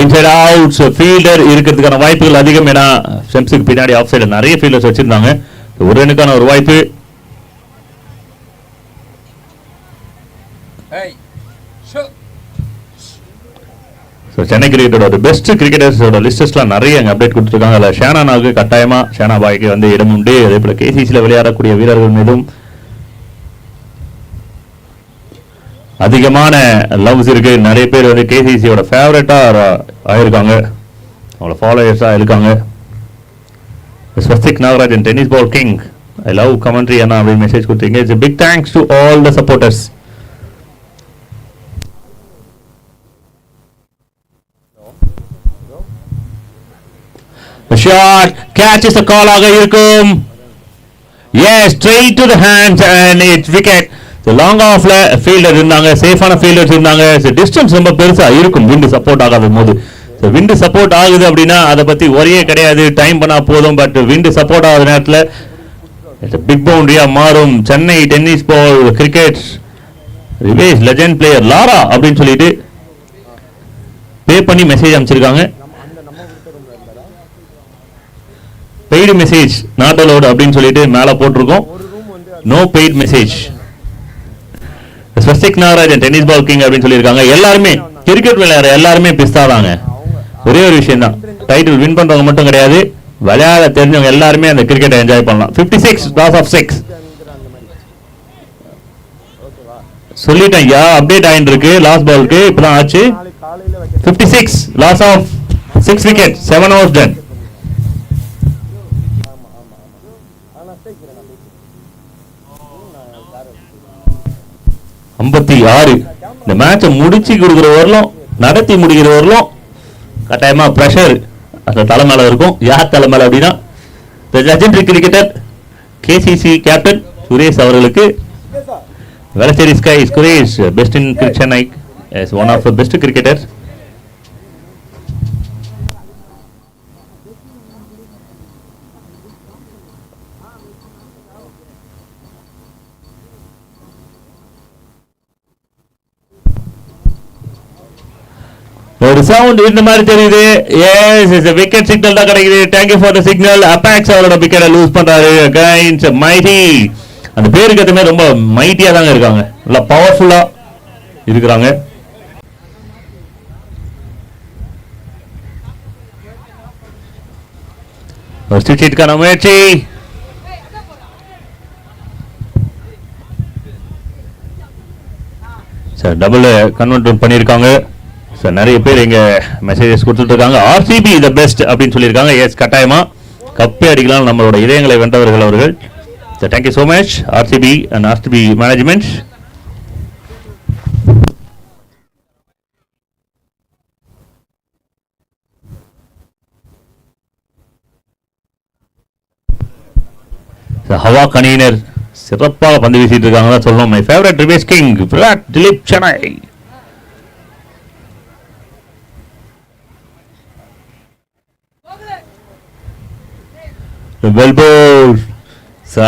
இன்சைட் அவுட்ஸ் ஃபீல்டர் இருக்கிறதுக்கான வாய்ப்புகள் அதிகம். ஏன்னா ஸ்டெம்ஸுக்கு பின்னாடி ஆஃப் சைடு நிறைய ஃபீல்டர்ஸ் வச்சிருந்தாங்க. ஒரு ரனுக்கான ஒரு வாய்ப்பு. சென்னை கிரிக்கெட்டோட பெஸ்ட் கிரிக்கெட்டர்ஸோட லிஸ்டஸ்லாம் நிறைய அங்கே அப்டேட் கொடுத்துருக்காங்க. அதில் ஷேனானாவுக்கு கட்டாயமா ஷேனா பாய்க்கு வந்து இடம் உண்டு. அதே போல கேசிசியில் விளையாடக்கூடிய வீரர்கள் மீதும் அதிகமான லவ்ஸ் இருக்கு. நிறைய பேர் வந்து கேசிசியோட ஃபேவரட்டா ஆயிருக்காங்க, அவங்களோட ஃபாலோயர்ஸா இருக்காங்க. Swastik Nagarajan tennis ball king, I love commentary அண்ணா அப்படின்னு மெசேஜ் கொடுத்தீங்க. It's big thanks to all the supporters. Shot catch is a call ஆக இருக்கும். Yes, straight to the hands and it's wicket. So long off ல ஃபீல்டர் இருந்தாங்க, சேஃபான ஃபீல்டர்ஸ் இருந்தாங்க. டிஸ்டன்ஸ் ரொம்ப பெருசா இருக்கும் விண்ட் சப்போர்ட் ஆகாத போது. விண்ட் சப்போர்ட் ஆகுது அப்படின்னா அதை பத்தி ஒரே கிடையாது, டைம் பண்ணா போதும். பட் விண்ட் சப்போர்ட் ஆகாத நேரத்தில் பிக் பவுண்டரியா மாறும். சென்னை டென்னிஸ் பால் கிரிக்கெட் ரிவேஷ் லெஜெண்ட் பிளேயர் லாரா அப்படின்னு சொல்லிட்டு பே பண்ணி மெசேஜ் அனுப்பிச்சிருக்காங்க. பெய்டு மெசேஜ் நாட் அலோட் அப்படின்னு சொல்லிட்டு மேல போட்டிருக்கோம். No paid message. Swastik Nagarajan tennis ball king அப்படின்னு சொல்லியிருக்காங்க. எல்லாருமே கிரிக்கெட் விளையாடுற எல்லாருமே பிஸ்தாதாங்க. ஒரே ஒரு விஷயம் தான், டைட்டில் வின் பண்றவங்க மட்டும் கிடையாது, விளையாட தெரிஞ்சவங்க எல்லாருமே அந்த கிரிக்கெட்டை என்ஜாய் பண்ணலாம். 56 லாஸ் ஆஃப் 6 சொல்லிட்டேன் ஐயா, அப்டேட் ஆயிட்டு இருக்கு. லாஸ்ட் பாலுக்கு இப்பதான் ஆச்சு. 56 loss of 6 wicket, 7 overs done. 56. இந்த மேட்சை முடிச்சு கொடுக்குற வரலும், நடத்தி முடிக்கிற வரலும் கட்டாயமா பிரஷர் அந்த தலை மேல இருக்கும். யார் தலை மேல அப்படின்னா legendary cricketer KCC captain Suresh அவர்களுக்கு. Velacheri Sky Suresh, best in Chennai, as one of the best cricketers. ஒரு சவுண்ட் இந்த மாதிரி தெரியுது. எஸ் இஸ் விக்கெட் சிக்னல் தான் கிடைக்குது. Thank you for the signal. அபாக்ஸ் அவரோட விக்கெட்டை லூஸ் பண்றாரு அகைன்ஸ்ட் மைட்டி. அந்த பேருக்கு ஏற்ற மாதிரி ரொம்ப மைட்டியா தாங்க இருக்காங்க, நல்லா பவர்ஃபுல்லா இருக்கிறாங்க. ஒரு ஸ்டிச்சிட்கான முயற்சி. சார் டபுள் கன்வெர்ட் பண்ணியிருக்காங்க. சார் நிறைய பேர் இங்க மெசேஜஸ் கொடுத்துட்டு இருக்காங்க. ஆர்சிபி தி பெஸ்ட் அப்படின்னு சொல்லியிருக்காங்க. எஸ் கட்டாயமா கப்பே அடிக்கலாம் நம்மளோட இதயங்களை வென்றவர்கள் அவர்கள். So thank you so much RCB and RCB management. ஹவா கணியினர் சிறப்பாக பந்து வீசிட்டு இருக்காங்க தான் சொல்லணும். மை ஃபேவரட் ரிவேஸ் கிங் விராட் திலீப் சென்னை.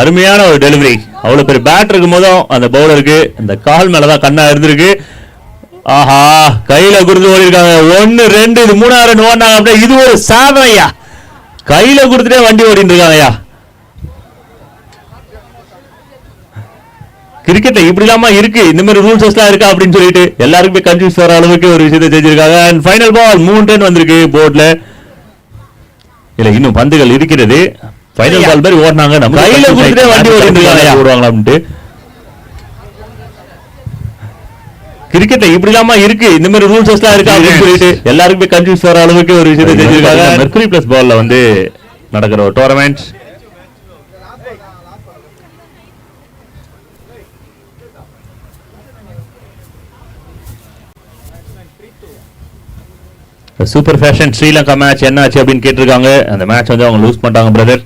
அருமையான ஒரு டெலிவரி. அவ்வளவு பெரிய பேட் இருக்கும் போதும் அந்த பவுலருக்கு இந்த கால் மேலதான் கண்ணா இருந்திருக்கு. ஆஹா, கையில கொடுத்து ஓடி இருக்காங்க. 1 2 இது 3வது ரன் ஓடினாங்க. அப்படியே இது ஒரு சாதனையா, கையில கொடுத்துட்டே வண்டி ஓடிட்டு இருக்காங்க. ஐயா கிரிக்கெட்ல இப்படி இல்லாம இருக்கு, இந்த மாதிரி ரூல்ஸ் எல்லாம் இருக்கா அப்படின்னு சொல்லிட்டு எல்லாருக்குமே கன்ஃபியூஸ் வர அளவுக்கு ஒரு விஷயத்தை செஞ்சிருக்காங்க. அண்ட் ஃபைனல் பால் 3 ரன் வந்திருக்கு போர்ட்ல. இல்ல இன்னும் பந்துகள் இருக்கிறது. ஃபைனல் பால் மாதிரி ஓடுனாங்க. நம்ம கையில கொடுத்துட்டே வண்டி ஓடிட்டு ஓடுவாங்களா அப்படின்ட்டு. கிரிக்கெட்ல இப்படி இல்லாம இருக்கு, இந்த மாதிரி ரூல்ஸ் எல்லாம் இருக்கா அப்படின்னு சொல்லிட்டு எல்லாருக்குமே கன்ஃபியூஸ் வர அளவுக்கு ஒரு விஷயத்தை செஞ்சிருக்காங்க. மெர்க்குரி பிளஸ் பால்ல வந்து நடக்கிற ஒரு tournament. Super fashion Sri Lanka match என்ன ஆச்சு அப்படின்னு கேட்டிருக்காங்க. அந்த மேட்ச் வந்து அவங்க லூஸ் பண்ணிட்டாங்க பிரதர்.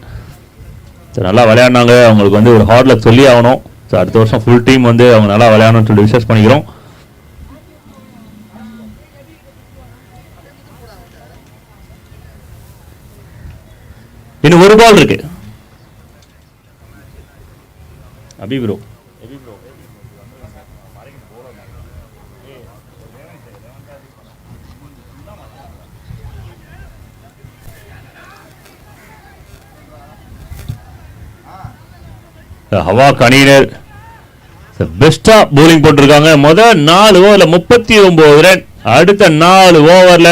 நல்லா விளையாடினாங்க. அவங்களுக்கு வந்து ஒரு ஹார்ட் லக் சொல்லி ஆகணும். ஸோ அடுத்த வருஷம் ஃபுல் டீம் வந்து அவங்க நல்லா விளையாடணும்னு சொல்லி விசேஷ் பண்ணிக்கிறோம். இன்னும் ஒரு பால் இருக்கு. அபி ப்ரோ ஹவா கணியினர் பெஸ்டா போலிங் போட்டிருக்காங்க. முதல் 4 ஓவர்ல 39 ரன். அடுத்த 4 ஓவர்ல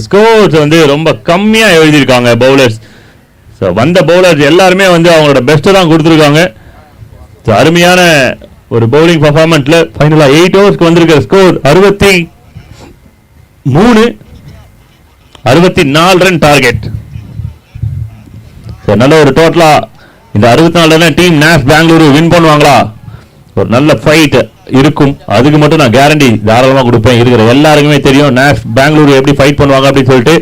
ஸ்கோர்ஸ் வந்து ரொம்ப கம்மியா எழுதியிருக்காங்க பவுலர்ஸ். வந்த பவுலர்ஸ் எல்லாருமே வந்து அவங்களோட பெஸ்ட்டை தான் கொடுத்துருக்காங்க. அருமையான ஒரு பவுலிங் பர்ஃபார்மன்ஸ்ல ஃபைனலா 8 ஓவர்ஸ்க்கு வந்திருக்கிற ஸ்கோர் 64 ரன் டார்கெட். நல்ல ஒரு டோட்டலா இந்த 64 run team Nash Bengaluru win பண்ணுவாங்களா? ஒரு நல்ல ஃபைட் இருக்கும். அதுக்கு மட்டும் நான் கேரண்டி தாராளமாக கொடுப்பேன். இருக்கிற எல்லாருக்குமே தெரியும் நேஷ் பெங்களூரு எப்படி ஃபைட் பண்ணுவாங்க அப்படின்னு சொல்லிட்டு.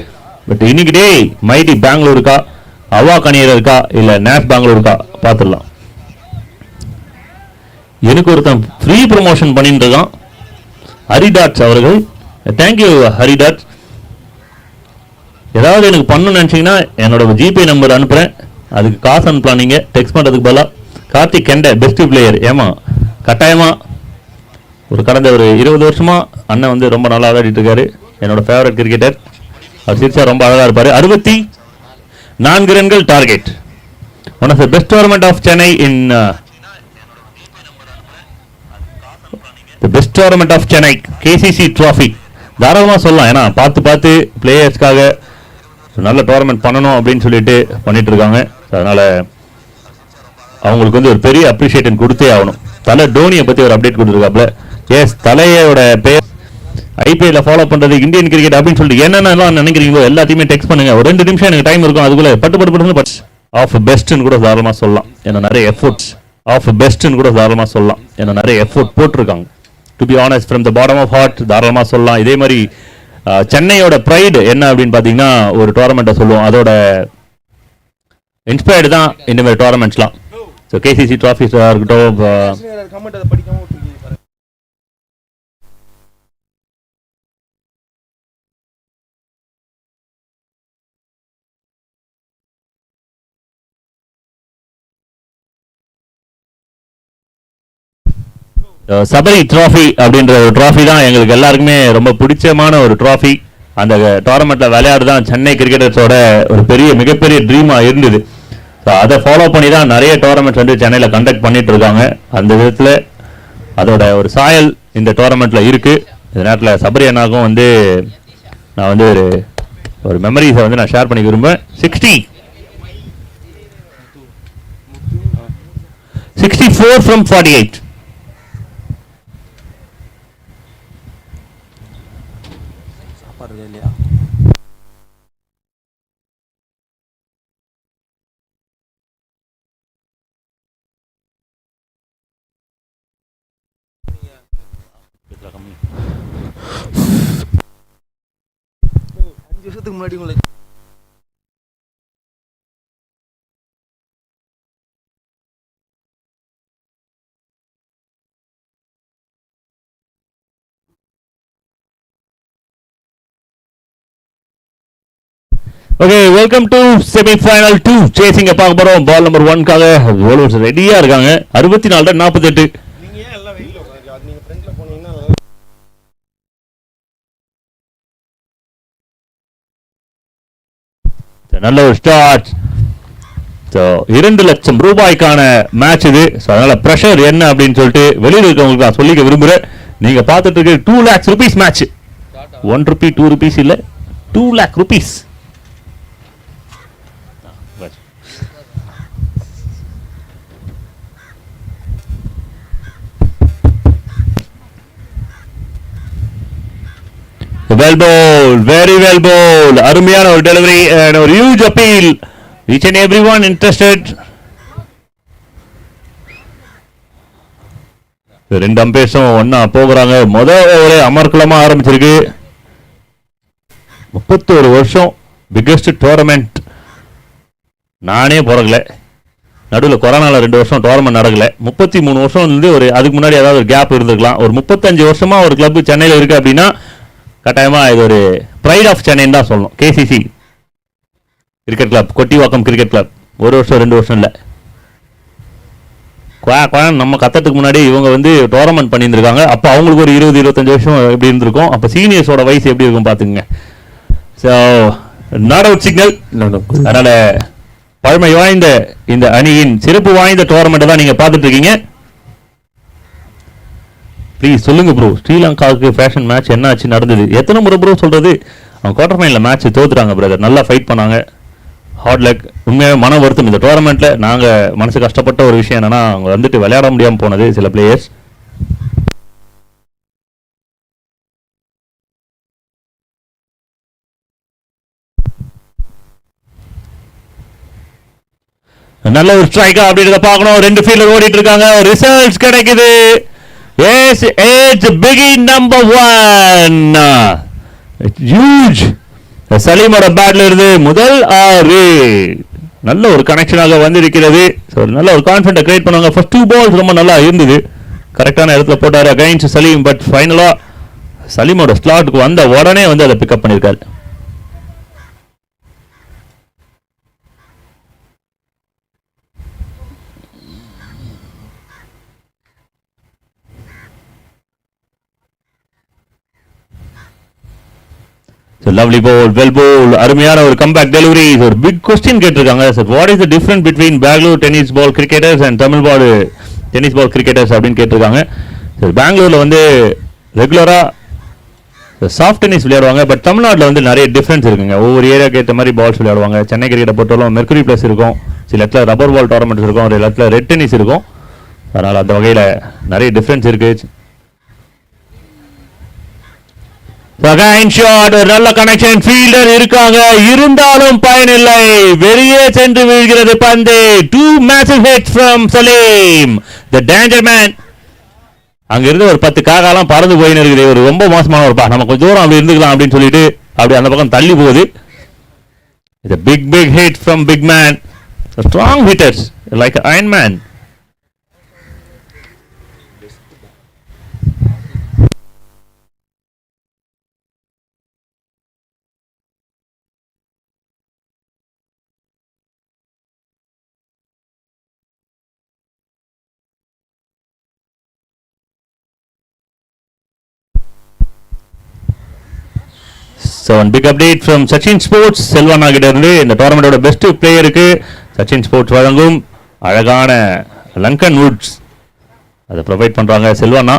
பட் இன்னைக்கு டே மைட்டி பெங்களூருக்கா, ஹவா கணியர் இருக்கா, இல்ல நேஷ் பெங்களூருக்கா பார்த்துடலாம். எனக்கு ஒருத்தன் ஃப்ரீ ப்ரமோஷன் பண்ணிட்டு இருக்கான், ஹரிடாட்ஸ் அவர்கள். தேங்க்யூ ஹரிடாட்ஸ். ஏதாவது எனக்கு பண்ணணும்னு நினைச்சீங்கன்னா என்னோட ஜிபே நம்பர் அனுப்புறேன். அதுக்கு காசு அனுப்பலாம். நீங்க டெக்ஸ்ட் பண்றதுக்கு பதிலாக கார்த்திக் கெண்டே பெஸ்ட் பிளேயர். ஏமா கட்டாயமா ஒரு கடந்த ஒரு 20 வருஷமா அண்ணன் வந்து ரொம்ப நல்லா விளையாடிட்டு இருக்காரு. என்னோட ஃபேவரட் கிரிக்கெட்டர். அவர் சிரிச்சா ரொம்ப அழகா இருப்பாரு. 64 ரன்கள் target. One of the best tournament of Chennai in the best tournament of Chennai KCC trophy தாராளமாக சொல்லலாம். ஏன்னா பார்த்து பிளேயர்ஸ்க்காக நல்ல டோர்னமெண்ட் பண்ணணும் அப்படின்னு சொல்லிட்டு பண்ணிட்டு இருக்காங்க. அதனால அவங்களுக்கு வந்து ஒரு பெரிய அப்ரிஷியேஷன் கொடுத்தே ஆகணும். தலை டோனியை பற்றி ஒரு அப்டேட் கொடுத்துருக்காப்புல. எஸ், தலையோட பேர் ஐபிஎல்ல ஃபாலோ பண்றது இந்தியன் கிரிக்கெட் அப்படின்னு சொல்லிட்டு என்னென்னலாம் நினைக்கிறீங்களோ எல்லாத்தையுமே டெக்ஸ்ட் பண்ணுங்க. ஒரு 2 நிமிஷம் எனக்கு டைம் இருக்கும், அதுக்குள்ள பட்டு ஆஃப் பெஸ்ட்னு கூட தாராளமாக சொல்லலாம். ஏன்னா நிறைய எஃபோர்ட் போட்டிருக்காங்க. To be honest, from the bottom of heart தாராளமாக சொல்லலாம். இதே மாதிரி சென்னையோட ப்ரைடு என்ன அப்படின்னு பார்த்தீங்கன்னா ஒரு டோர்னமெண்ட்டை சொல்லுவோம், அதோட இன்ஸ்பயர்டு தான் இந்த மாதிரி டோர்னமெண்ட்ஸ்லாம். ஸோ கேசிசி ட்ராஃபிஸாக இருக்கட்டும். சபரி ட்ராஃபி அப்படின்ற ஒரு ட்ராஃபி தான் எங்களுக்கு எல்லாருக்குமே ரொம்ப பிடிச்சமான ஒரு ட்ராஃபி. அந்த டோர்னமெண்ட்ல விளையாடுதான் சென்னை கிரிக்கெட்டர்ஸோட ஒரு மிகப்பெரிய ட்ரீமாக இருந்தது. ஸோ அதை ஃபாலோ பண்ணி தான் நிறைய டோர்னமெண்ட்ஸ் வந்து சென்னையில் கண்டக்ட் பண்ணிட்டு இருக்காங்க. அந்த விதத்தில் அதோட ஒரு சாயல் இந்த டோர்னமெண்ட்ல இருக்கு. இந்த நேரத்தில் சபரி அண்ணாக்கும் வந்து நான் வந்து ஒரு மெமரிஸை வந்து நான் ஷேர் பண்ணிக்க விரும்புவேன். 64 from 48. முன்னாடி உங்களுக்கு ஓகே, வெல்கம் டு செமிஃபைனல் 2 சேசிங்க பார்க்க போறோம். பால் நம்பர் 1க்காக bowlers ரெடியா இருக்காங்க. 64 ரன் 48. நீங்க ஏன் எல்லாம் வெயில்ல உட்கார்றீங்க? நீங்க ஃப்ரண்ட்ல போனீங்கன்னா நல்ல ஒரு ஸ்டார்ட். ஸோ 2 லட்சம் ரூபாய்க்கான மேட்ச் இது. ஸோ அதனால ப்ரெஷர் என்ன அப்படின்னு சொல்லிட்டு வெளியில் இருக்கவங்களுக்கு நான் சொல்லிக்க விரும்புகிறேன். நீங்க பார்த்துட்டு இருக்க 2 lakhs rupees match. 1 rupee 2 rupees இல்ல, 2 lakh rupees. Well bowled, very well bowled. அருமையான ஒரு டெலிவரி and ஒரு huge appeal. Each and everyone interested. ரெண்டு அம்பேர்ஸும் ஒன்னா போகிறாங்க. முதல் ஓவரே அமர்க்கலமா ஆரம்பிச்சிருக்கு. 31 வருஷம் பிக்கெஸ்ட் டோர்னமெண்ட். நானே பிறகல, நடுவில் கொரோனால 2 வருஷம் டோர்னமெண்ட் நடக்கல. 33 வருஷம் வந்து ஒரு அதுக்கு முன்னாடி ஏதாவது ஒரு கேப் இருந்திருக்கலாம். ஒரு 35 வருஷமா ஒரு கிளப் சென்னையில் இருக்கு அப்படின்னா கட்டாயமா இது ஒரு ப்ரைட் ஆஃப் சென்னைன்னு தான் சொல்லணும். KCC cricket club, Kottivakkam cricket club. 1 வருஷம் 2 வருஷம் இல்லை, நம்ம கத்தத்துக்கு முன்னாடி இவங்க வந்து டோர்னமெண்ட் பண்ணியிருந்திருக்காங்க. அப்போ அவங்களுக்கு ஒரு 20-25 வருஷம் எப்படி இருந்திருக்கும். அப்போ சீனியர்ஸோட வயசு எப்படி இருக்கும் பார்த்துங்க. So not out signal. அதனால பழமை வாய்ந்த இந்த அணியின் சிறப்பு வாய்ந்த டோர்னமெண்ட்டை தான் நீங்க பார்த்துட்டு இருக்கீங்க. ப்ளீஸ் சொல்லுங்க ப்ரோ, ஸ்ரீலங்காவுக்கு ஃபேஷன் மேட்ச் என்ன ஆச்சு, நடந்தது? எத்தனை முறை ப்ரோ சொல்றது? அவங்க குவார்டர் ஃபைனலில் மேட்ச் தோத்துட்டாங்க பிரதர். நல்லா ஃபைட் பண்ணாங்க. Hard luck. உண்மையாக மன வருத்தம். இந்த டோர்னமெண்ட்டில் நாங்கள் மனசு கஷ்டப்பட்ட ஒரு விஷயம் என்னன்னா அவங்க வந்துட்டு விளையாட முடியாமல் போனது சில பிளேயர்ஸ். நல்ல ஒரு ஸ்ட்ரைக்கா அப்படின்றத பார்க்கணும். 2 ஃபீல்டர் ஓடிட்டு இருக்காங்க. ரிசல்ட்ஸ் கிடைக்குது. Yes, it's biggie number 1. It's huge. சலீமோட பேட்ல இருந்து முதல் 6 நல்ல ஒரு கனெக்ஷனாக வந்திருக்கிறது. நல்ல ஒரு கான்ஃபிடன்ட் கிரியேட் பண்ணுவாங்க. ஃபர்ஸ்ட் 2 balls ரொம்ப நல்லா இருந்தது, கரெக்டான இடத்துல போட்டாரு அகைன்ஸ்ட் சலீம். பட் ஃபைனலா சலீமோட ஸ்லாட்டுக்கு வந்த உடனே வந்து அதை பிக்கப் பண்ணியிருக்காரு. லவ்லி போல், வெல் போல், அருமையான ஒரு கம்பேக் டெலிவரி. ஒரு பிக் கொஸ்டின் கேட்டிருக்காங்க sir, what is the difference between Bangalore tennis ball cricketers and Tamil ball tennis ball cricketers அப்படின்னு கேட்டிருக்காங்க. சார் பெங்களூரில் வந்து ரெகுலராக சாஃப்ட் டென்னிஸ் விளையாடுவாங்க. பட் தமிழ்நாட்டில் வந்து நிறைய டிஃப்ரென்ஸ் இருக்குங்க. ஒவ்வொரு ஏரியாவுக்கு ஏற்ற மாதிரி பால்ஸ் விளையாடுவாங்க. சென்னை கிரிக்கெட்டை பொறுத்தவரை மெர்க்குரி ப்ளஸ் இருக்கும், சில இடத்துல ரப்பர் பால் டோர்னமெண்ட்ஸ் இருக்கும், ஒரு இடத்துல ரெட் டென்னிஸ் இருக்கும். அதனால் அந்த வகையில் நிறைய டிஃப்ரென்ஸ் இருக்குது. நல்ல கனெக்ஷன், ஃபீல்டர் இருக்காங்க, இருந்தாலும் பயனில்லை, வெளியே சென்று வீழ்கிறது பந்து. 2 massive hits from Salim, the danger man. அங்க இருந்து ஒரு 10 காகாலாம் பறந்து போயின்னு இருக்குது. ஒரு ரொம்ப மோசமான ஒரு நம்ம கொஞ்சம் தூரம் அப்படி இருந்துக்கலாம் அப்படின்னு சொல்லிட்டு அப்படி அந்த பக்கம் தள்ளி போகுது. It's a big hit from big man. Strong hitters like Iron Man. So one big update from Sachin Sports. செல்வண்ணா கிட்ட இருந்து இந்த டோர்னமெண்டோட பெஸ்ட் பிளேயருக்கு சச்சின் ஸ்போர்ட்ஸ் வழங்கும் அழகான லங்கன் வுட்ஸ் அதை ப்ரொவைட் பண்றாங்க செல்வண்ணா.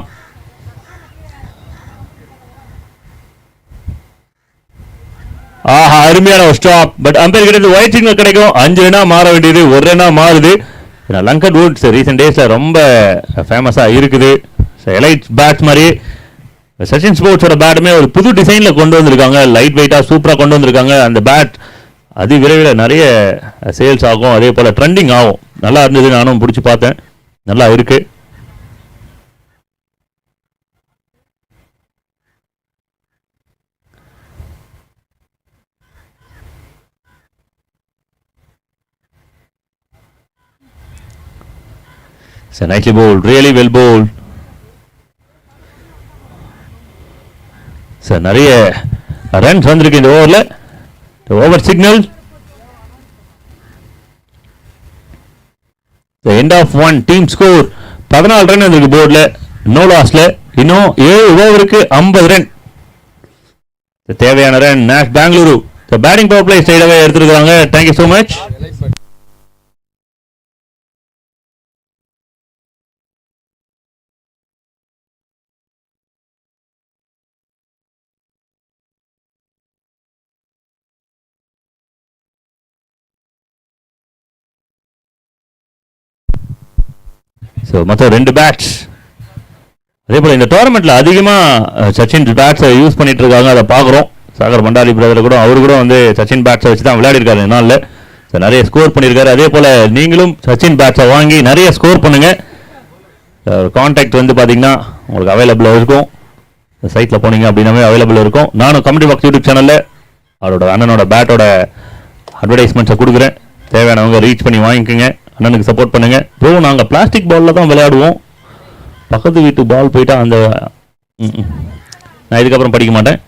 ஆஹா, அருமையான ஒரு ஸ்டாப். பட் அம்பையர் கிட்ட இருந்து ஒயிட் சிக்னல் கிடைக்கும். 5 ரன்னா மாற வேண்டியது 1 ரன்னா மாறுது. லங்கன் வுட்ஸ் ரீசெண்ட் டேஸ்ல ரொம்ப ஃபேமஸா இருக்குது. எலைட் பேட்ஸ் மாதிரி சச்சின் ஸ்போர்ட்ஸோட பேட்டுமே ஒரு புது டிசைனில் கொண்டு வந்திருக்காங்க. லைட் வெயிட்டாக சூப்பராக கொண்டு வந்திருக்காங்க. அந்த பேட் அதி விரைவில் நிறைய சேல்ஸ் ஆகும், அதே போல் ட்ரெண்டிங் ஆகும். நல்லா இருந்தது, நானும் பிடிச்சி பார்த்தேன், நல்லா இருக்கு. nicely bowled, really well bowled. Sir நிறைய ரன்ஸ் வந்திருக்கு இந்த ஓவரில். Over signal, end of 1 team score 14 run வந்திருக்கு போர்டில், நோ லாஸ்ல. இன்னும் 7 ஓவருக்கு 50 ரன் தேவையான run. Nash Bengaluru batting power play ஸ்டைலாகவே எடுத்துருக்காங்க. Thank you so much. ஸோ மொத்தம் 2 பேட்ஸ். அதே போல் இந்த டோர்னமெண்ட்டில் அதிகமாக சச்சின் பேட்ஸை யூஸ் பண்ணிட்டு இருக்காங்க, அதை பார்க்குறோம். சாகர் மண்டாலி பிரதர் கூட அவரு கூட வந்து சச்சின் பேட்ஸை வச்சு தான் விளையாடிருக்காரு இந்த நாளில். ஸோ நிறைய ஸ்கோர் பண்ணியிருக்காரு. அதே போல் நீங்களும் சச்சின் பேட்ஸை வாங்கி நிறைய ஸ்கோர் பண்ணுங்கள். கான்டாக்ட் வந்து பார்த்தீங்கன்னா உங்களுக்கு அவைலபிளாக இருக்கும். சைட்டில் போனீங்க அப்படின்னாவே அவைலபிள் இருக்கும். நானும் கமெடி பாக்ஸ் யூடியூப் சேனலில் அவரோட அண்ணனோட பேட்டோட அட்வர்டைஸ்மெண்ட்ஸை கொடுக்குறேன். தேவையானவங்க ரீச் பண்ணி வாங்கிக்கோங்க, அண்ணனுக்கு சப்போர்ட் பண்ணுங்க. ப்ரோ நாங்கள் பிளாஸ்டிக் பாலில் தான் விளையாடுவோம், பக்கத்து வீட்டு பால் போயிட்டா அந்த நான் இதுக்கப்புறம் படிக்க மாட்டேன்.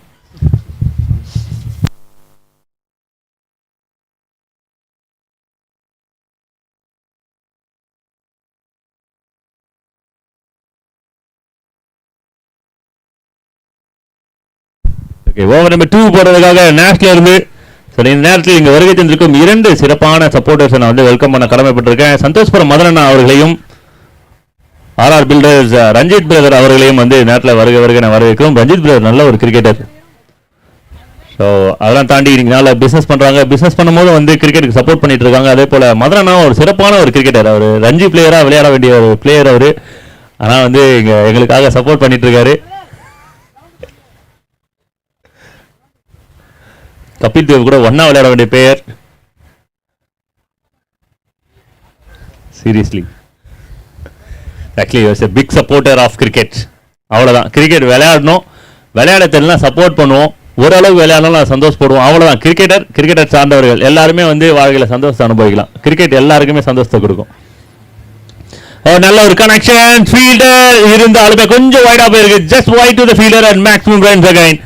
ஓகே, ஓவர் நம்பர் 2 போடுறதுக்காக நேஷனல் இருந்து சரி இந்த நேரத்தில் இங்கே வருகை தந்திருக்கும் 2 சிறப்பான சப்போர்ட்டர்ஸை நான் வந்து வெல்கம் பண்ண கடமைப்பட்டிருக்கேன். சந்தோஷ்புரம் மதனண்ணா அவர்களையும் ஆர்ஆர் பில்டர்ஸ் ரஞ்சித் பிரதர் அவர்களையும் வந்து நேரத்தில் வருகை நான் வரவேற்கிறோம். ரஞ்சித் பிரதர் நல்ல ஒரு கிரிக்கெட்டர். ஸோ அதெல்லாம் தாண்டி இன்னைக்கு நாளில் பிஸ்னஸ் பண்ணுறாங்க. பிஸ்னஸ் பண்ணும்போது வந்து கிரிக்கெட்டுக்கு சப்போர்ட் பண்ணிட்டு இருக்காங்க. அதே போல் மதனண்ணா ஒரு சிறப்பான ஒரு கிரிக்கெட்டர். அவர் ரஞ்சி பிளேயராக விளையாட வேண்டிய ஒரு பிளேயர் அவர். ஆனால் வந்து இங்கே எங்களுக்காக சப்போர்ட் பண்ணிட்டு இருக்காரு. கபில் தேவ் கூட ஒன்னா விளையாட வேண்டிய player. Seriously actually was a big supporter of cricket. அவ்வளோதான், கிரிக்கெட் விளையாடணும், விளையாட தெரியலாம் சப்போர்ட் பண்ணுவோம், ஓரளவு விளையாடணும் சந்தோஷப்படுவோம், அவ்வளோதான். கிரிக்கெட்டர் சார்ந்தவர்கள் எல்லாருமே வந்து வாழ்க்கையில் சந்தோஷத்தை அனுபவிக்கலாம். கிரிக்கெட் எல்லாருக்குமே சந்தோஷத்தை கொடுக்கும். நல்ல ஒரு கனெக்ஷன், ஃபீல்டர் இருந்தாலுமே கொஞ்சம் வைடா போயிருக்கு. Just wide to the fielder and maximum runs again.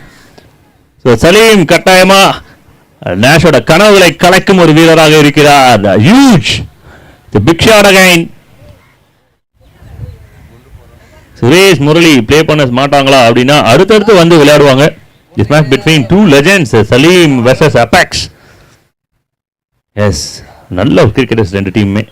So Saleem கட்டாயமா நேஷோட கனவுகளை கலைக்கும் ஒரு வீரராக இருக்கிறார். Huge big shot again. Suresh Murali play பண்ண மாட்டாங்களா அப்படின்னா அடுத்தடுத்து வந்து விளையாடுவாங்க. This match between 2 legends, Saleem versus Apex. Yes, நல்ல கிரிக்கெட்டர்ஸ் 2 டீமுமே.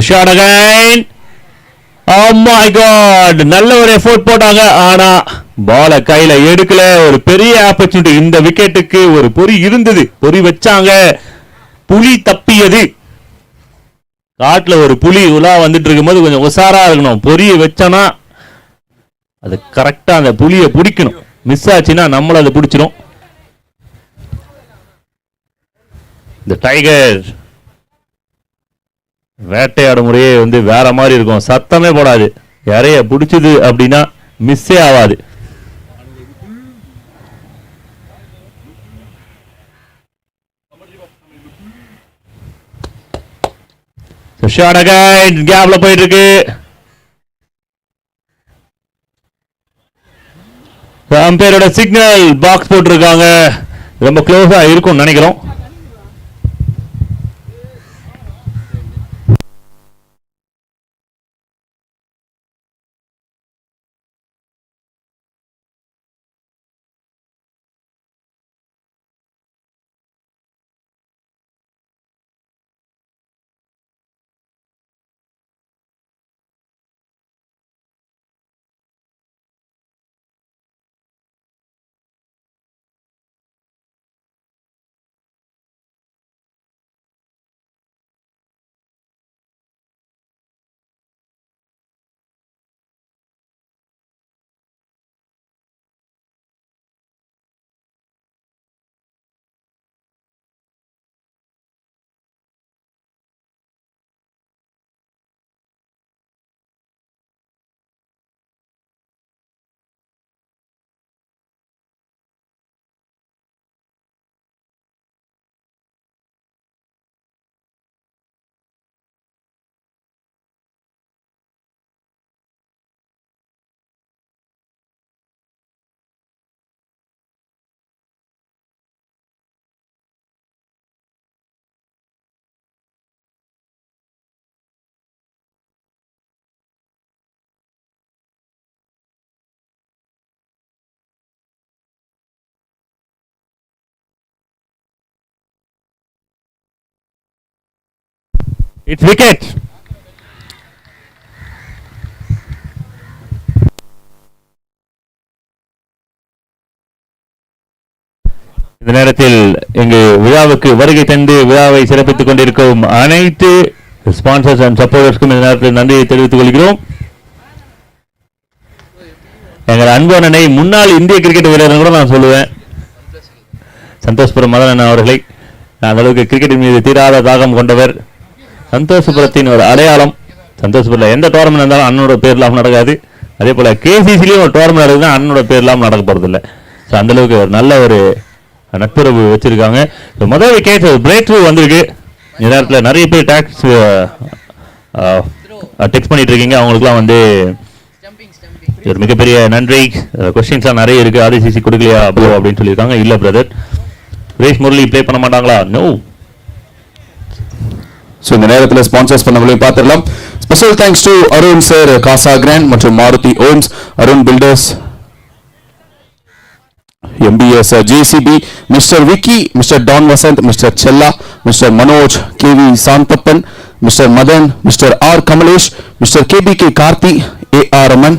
Shot again. Oh my god, நல்ல ஒரு எஃபோர்ட் போட்டாங்க, ஆனா பால கையில எடுக்கல. ஒரு பெரிய ஆப்பர்ச்சுனிட்டி இந்த விக்கெட்டுக்கு. ஒரு பொறி இருந்தது, பொறி வச்சாங்க, புலி தப்பியது. காட்டுல ஒரு புலி உலா வந்துட்டு இருக்கும்போது கொஞ்சம் உசாரா இருக்கணும். பொறியை வச்சோன்னா அது கரெக்டா அந்த புலியை பிடிக்கணும். மிஸ் ஆச்சுன்னா நம்மள அதை பிடிச்சிரும். இந்த டைகர் வேட்டையாடும் முறையே வேற மாதிரி இருக்கும். சத்தமே போடாது. யாரைய பிடிச்சது அப்படின்னா மிஸ்ஸே ஆகாது. கேப்ல போயிட்டு இருக்கு. அம்பையரோட சிக்னல் பாக்ஸ் போட்டிருக்காங்க. ரொம்ப க்ளோஸா இருக்கும் நினைக்கிறோம். It's wicket. இந்த நேரத்தில் இங்கு விழாவுக்கு வருகை தந்து விழாவை சிறப்பித்துக் கொண்டிருக்கும் அனைத்து ஸ்பான்சர்ஸ் அண்ட் சப்போர்ட்டர்ஸ்க்கும் இந்த நேரத்தில் நன்றியை தெரிவித்துக் கொள்கிறோம். எங்கள் அன்பனனை முன்னாள் இந்திய கிரிக்கெட் வீரர் கூட நான் சொல்லுவேன், சந்தோஷ்புரம் மதன் அவர்களை. அந்த அளவுக்கு கிரிக்கெட்டின் மீது தீராத தாகம் கொண்டவர். சந்தோஷபுரத்தின் ஒரு அடையாளம். சந்தோஷபுரத்தில் எந்த டோர்னமெண்ட் இருந்தாலும் அண்ணனோட பேர் இல்லாமல் நடக்காது. அதே போல் கேசிசிலையும் ஒரு டோர்னமெண்ட் நடக்குதுன்னா அண்ணனோட பேர் இல்லாமல் நடக்க போகிறது இல்லை. ஸோ அந்தளவுக்கு ஒரு நல்ல ஒரு நட்புறவு வச்சிருக்காங்க. முதல் விக்கெட் பிரேக் த்ரூ வந்திருக்கு. இந்த நேரத்தில் நிறைய பேர் டெக்ஸ்ட் பண்ணிட்டு இருக்கீங்க. அவங்களுக்குலாம் ஒரு மிகப்பெரிய நன்றி. கொஸ்டின்ஸ்லாம் நிறைய இருக்கு. ஆர்சிசி கொடுக்கலையா ப்ரோ அப்படின்னு சொல்லியிருக்காங்க. இல்லை பிரதர், சுரேஷ் முரளி ப்ளே பண்ண மாட்டாங்களா? நோ. ஸோ இந்த நேரத்தில் ஸ்பான்சர்ஸ் பண்ணவங்களையும் பார்த்துடலாம். Special thanks to Arun sir, Casa Grand மற்றும் Maruti homes, Arun builders, MBS JCB, mister Vicky, mister Don Vasanth, mister Chella, mister Manoj, KV Santhappan, mister Madan, mister R Kamalesh, mister KPK Karthi, AR Raman,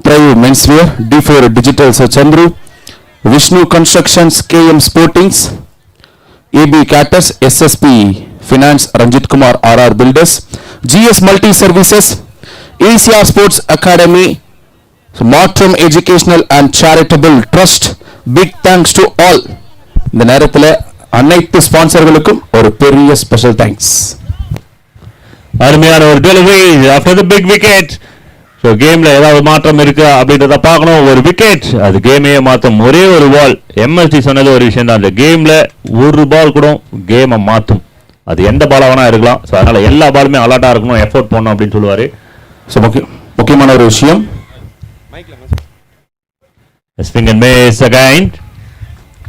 Prive menswear, D4 digitals Chandru, Vishnu constructions, KM sportings, AB caterers, SSP finance, Ranjith Kumar, RR builders, GS multi services, Asia sports academy, Maatram educational and charitable trust. Big thanks to all. இந்த நேரத்தில் அனைத்து ஸ்பான்சர்களுக்கும் ஒரு பெரிய ஸ்பெஷல் தேங்க்ஸ். அருமையான ஒரு delivery after the big wicket. So கேம்ல ஏதாவது மாற்றம் இருக்கா அப்படின்றத பார்க்கணும். ஒரு விக்கெட் அது கேமையே மாற்றும். ஒரே ஒரு பால். எம்எல்சி சொன்னது ஒரு விஷயம் தான், அந்த கேம்ல ஒரு பால் கூட கேமை மாற்றும். அது எந்த பாலாக வேணா இருக்கலாம். ஸோ அதனால எல்லா பாலுமே அலர்ட்டா இருக்கணும், எஃபோர்ட் பண்ணணும் அப்படின்னு சொல்லுவாரு. ஸோ முக்கியமான ஒரு விஷயம், swing and miss again.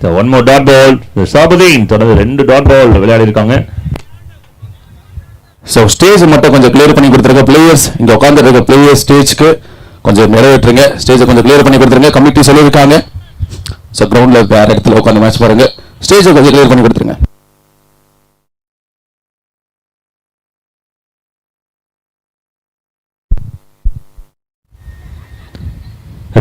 So one more dot ball. சாபுதீன் தொடர்ந்து 2 டாட் பால் விளையாடி இருக்காங்க. ஸோ ஸ்டேஜ் மட்டும் கொஞ்சம் கிளியர் பண்ணி கொடுத்துருக்க பிளேயர்ஸ், இங்கே உட்காந்துட்டு இருக்க பிளேயர்ஸ் ஸ்டேஜ்க்கு கொஞ்சம் நிறைவேற்றுங்க. ஸ்டேஜை கொஞ்சம் கிளியர் பண்ணி கொடுத்துருங்க. கமிட்டி சொல்லியிருக்காங்க. ஸோ கிரவுண்டில் வேறு இடத்துல உட்காந்து மேட்ச் பாருங்க. ஸ்டேஜை கொஞ்சம் கிளியர் பண்ணி கொடுத்துருங்க.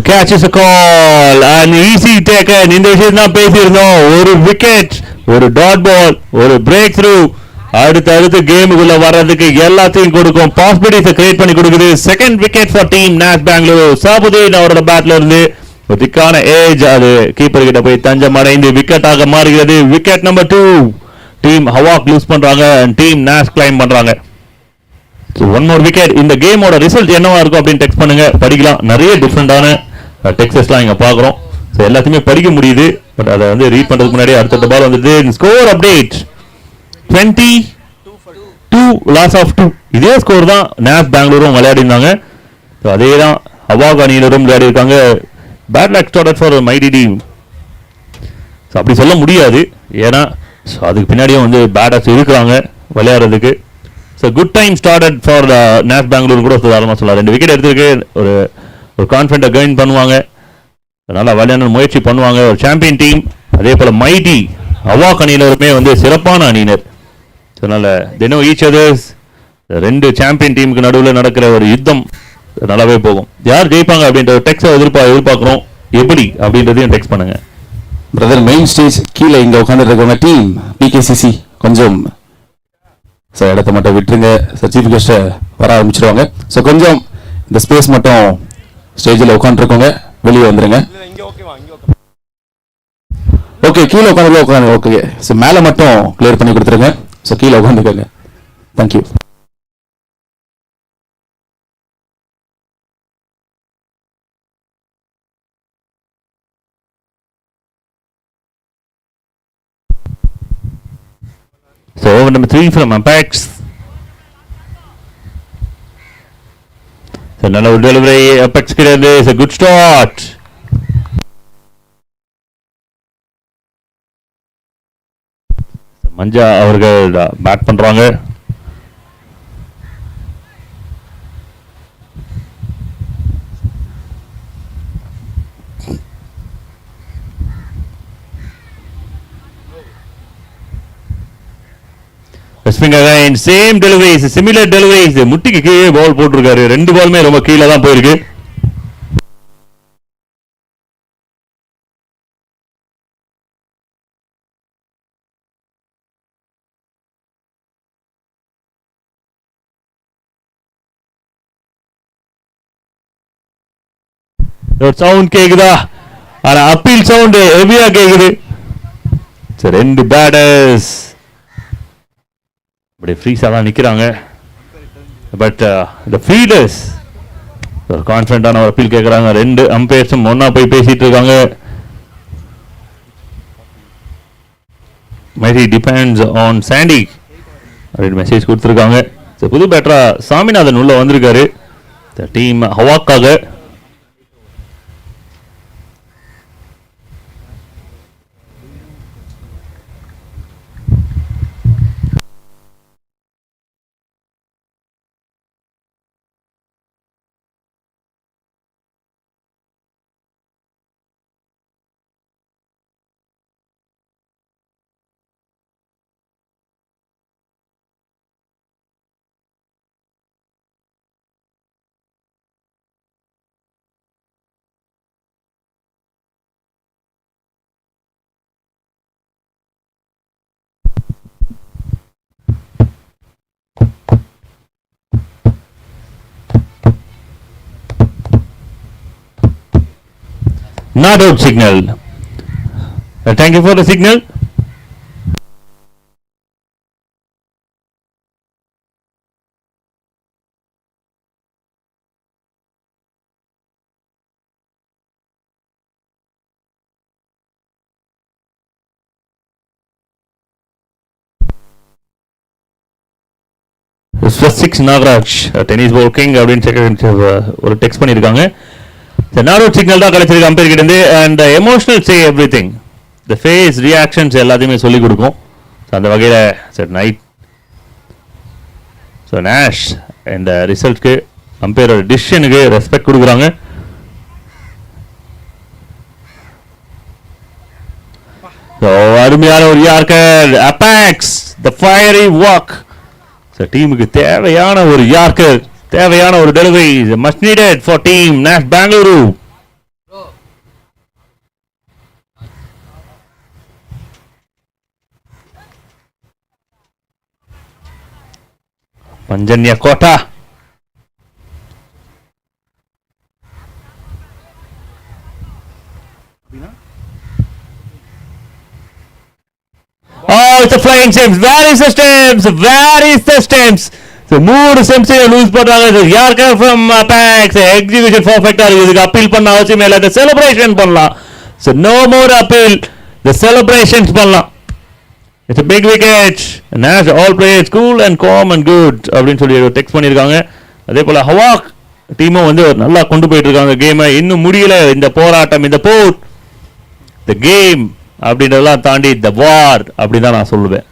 catch is a call and easy taken. இந்த விஷயம் தான் பேசியிருந்தோம். ஒரு விக்கெட், ஒரு டாட் பால், ஒரு பிரேக் த்ரூ, அடுத்து கேமுக்குள்ள வர்றதுக்கு எல்லாத்தையும் கொடுக்கும், பாசிபிலிட்டிஸை கிரியேட் பண்ணி கொடுக்குது. Second wicket for team Nash Bengaluru. சாபுதீன் அவரோட பேட்ல இருந்து ஒரு திக்கான ஏஜ், அது கீப்பர் கிட்ட போய் தஞ்சம் அடைந்து விக்கெட்டாக மாறுகிறது. Wicket number 2 team Havoc lose பண்றாங்க, டீம் நாஸ் கிளைம் பண்றாங்க. One more wicket. இந்த கேமோட ரிசல்ட் என்னவா இருக்கும் அப்படின்னு டெக்ஸ்ட் பண்ணுங்க, படிக்கலாம். நிறைய டிஃப்ரெண்டான டெக்ஸ்ட்லாம் இங்க பாக்குறோம். ஸோ எல்லாத்தையுமே படிக்க முடியுது. பட் அதை வந்து ரீட் பண்றதுக்கு முன்னாடி அடுத்த பால் வந்துட்டு ஸ்கோர் அப்டேட் 22 லாஸ் ஆஃப் 2. இதே ஸ்கோர் தான் நாஸ் பெங்களூரும் விளையாடி இருந்தாங்க. ஸோ அதே தான் ஹவாக் அணியினரும் விளையாடி இருக்காங்க. Bad luck started for mighty team. So அப்படி சொல்ல முடியாது, ஏன்னா அதுக்கு பின்னாடியும் வந்து பேட்டர்ஸ் இருக்கிறாங்க விளையாடுறதுக்கு. So good time started for நாஸ் பெங்களூர் கூட தாராளமாக சொல்லலாம். 2 விக்கெட் எடுத்துருக்கு, ஒரு கான்ஃபிடென்ட்டை கெயின் பண்ணுவாங்க, நல்லா விளையாட முயற்சி பண்ணுவாங்க. ஒரு சாம்பியன் டீம், அதே போல் மைடி ஹவாக் அணியினருமே வந்து சிறப்பான அணியினர். அதனால் தினம் ஈச் அதர்ஸ். 2 சாம்பியன் டீமுக்கு நடுவில் நடக்கிற ஒரு யுத்தம் நல்லாவே போகும். யார் ஜெயிப்பாங்க அப்படின்ற டெக்ஸ்ட் எதிர்பார்க்குறோம். எப்படி அப்படின்றதையும் டெக்ஸ்ட் பண்ணுங்க. பிரதர் மெயின் ஸ்டேஜ் கீழே இங்க உட்கார்ந்து இருக்கவங்க டீம் பிகேசிசி கொஞ்சம் ஸோ இடத்த மட்டும் விட்டுருங்க. ஸோ சீஃப் கெஸ்ட்டை வர ஆரம்பிச்சிருவாங்க. ஸோ கொஞ்சம் இந்த ஸ்பேஸ் மட்டும் ஸ்டேஜில் உட்காந்துருக்கோங்க, வெளியே வந்துருங்க. இங்க ஓகேவா? இங்க ஓகே. ஓகே, கீழே உட்காந்து ஓகே. ஸோ மேலே மட்டும் கிளியர் பண்ணி கொடுத்துருங்க. ஸோ கீழே உட்காந்துக்கோங்க. Thank you. So over number 3 from Apex. So நல்ல ஒரு டெலிவரி Apex கிட்ட is a good start. மஞ்சா அவர்கள் பேட் பண்றாங்க. again same deliveries, similar deliveries. முட்டிக்கு கீழே பால் போட்டிருக்காரு. 2 பாலுமே ரொம்ப கீழே தான் போயிருக்கு. சவுண்ட் கேக்குதா? ஆனா அப்பீல் சவுண்ட் ஹெவியா கேக்குது. 2 பேட்டர்ஸ் அப்படியே ஃப்ரீஸாக தான் நிற்கிறாங்க. பட் இந்த ஃபீல்டர்ஸ் ஒரு கான்ஃபிடண்டான ஒரு அப்பீல் கேட்குறாங்க. 2 அம்பையர்ஸும் ஒன்றா போய் பேசிகிட்டு இருக்காங்க. மைடி டிபெண்ட்ஸ் ஆன் சாண்டி அப்படின்னு மெசேஜ் கொடுத்துருக்காங்க. புது பேட்டரா சாமிநாதன் உள்ள வந்திருக்காரு team ஹவாக்காக. Not out signal. Thank you for the signal. Six Nagraj tennis ball king அப்படின்னு ஒரு டெக்ஸ்ட் பண்ணிருக்காங்க. நார்த் சிக்னல் தான் கிடைச்சிருக்கு அம்பையர் கிட்ட இருந்து. And emotional say everything, the face reactions எல்லாத்தையுமே சொல்லிக் கொடுக்கும். ஸோ அந்த வகையில் சார் நைட் ஸோ நேஷ் இந்த ரிசல்ட்க்கு அம்பையரோட டிசிஷனுக்கு ரெஸ்பெக்ட் கொடுக்குறாங்க. ஸோ அருமையான ஒரு யார்க்கர் அபேக்ஸ் த ஃபயரி வாக். ஸோ டீமுக்கு தேவையான ஒரு யார்க்கர், தேவையான ஒரு delivery must needed for team Nash Bengaluru. Panchanya கோட்டா. Oh, it's a flying Sims. Where is the Sims? Where is the Sims? So, மூணு Sims லூஸ் பண்றாங்க. யார்கர் from Apex எக்ஸிகியூஷன் பர்ஃபெக்ட்டா இருக்கு. இதுக்கு அப்பீல் பண்ண அவசியம் இல்ல. The celebration பண்ணலாம். So no more appeal. The celebrations பண்ணலாம். It's a big wicket. Nash all players cool and calm and good அப்படின்னு சொல்லி டெக்ஸ்ட் பண்ணிருக்காங்க. அதே போல ஹவாக் டீமும் வந்து நல்லா கொண்டு போயிட்டு இருக்காங்க கேமை. இன்னும் முடியல இந்த போராட்டம், இந்த போர், the game அப்படின்றதெல்லாம் தாண்டி the war அப்படின்னு தான் நான் சொல்லுவேன்.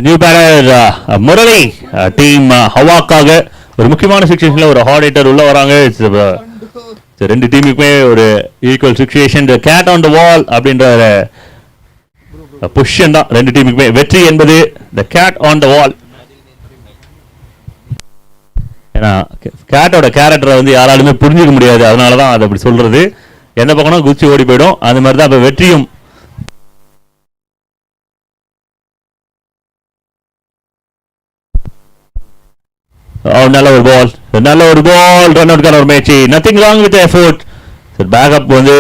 நியூ பேட்டர் முரளி டீம் ஹவாக்காக ஒரு முக்கியமான சிச்சுவேஷன்ல ஒரு ஹார்ட் ஹிட்டர் உள்ள வராங்க. ரெண்டு டீமுக்குமே ஒரு equal situation. Cat on the wall அப்படின்ற பொசிஷன் தான் ரெண்டு டீமுக்குமே. வெற்றி என்பது த கேட் ஆன் த வால். ஏன்னா கேட்டோட கேரக்டரை வந்து யாராலுமே புரிஞ்சுக்க முடியாது, அதனால தான் அதை அப்படி சொல்றது. எந்த பக்கம்னா குச்சி ஓடி போயிடும். அது மாதிரி தான் இப்போ வெற்றியும். நல்ல ஒரு பால், நல்ல ஒரு பால், ரன் அவுட்கான ஒரு match. Nothing wrong with effort. Backup வந்து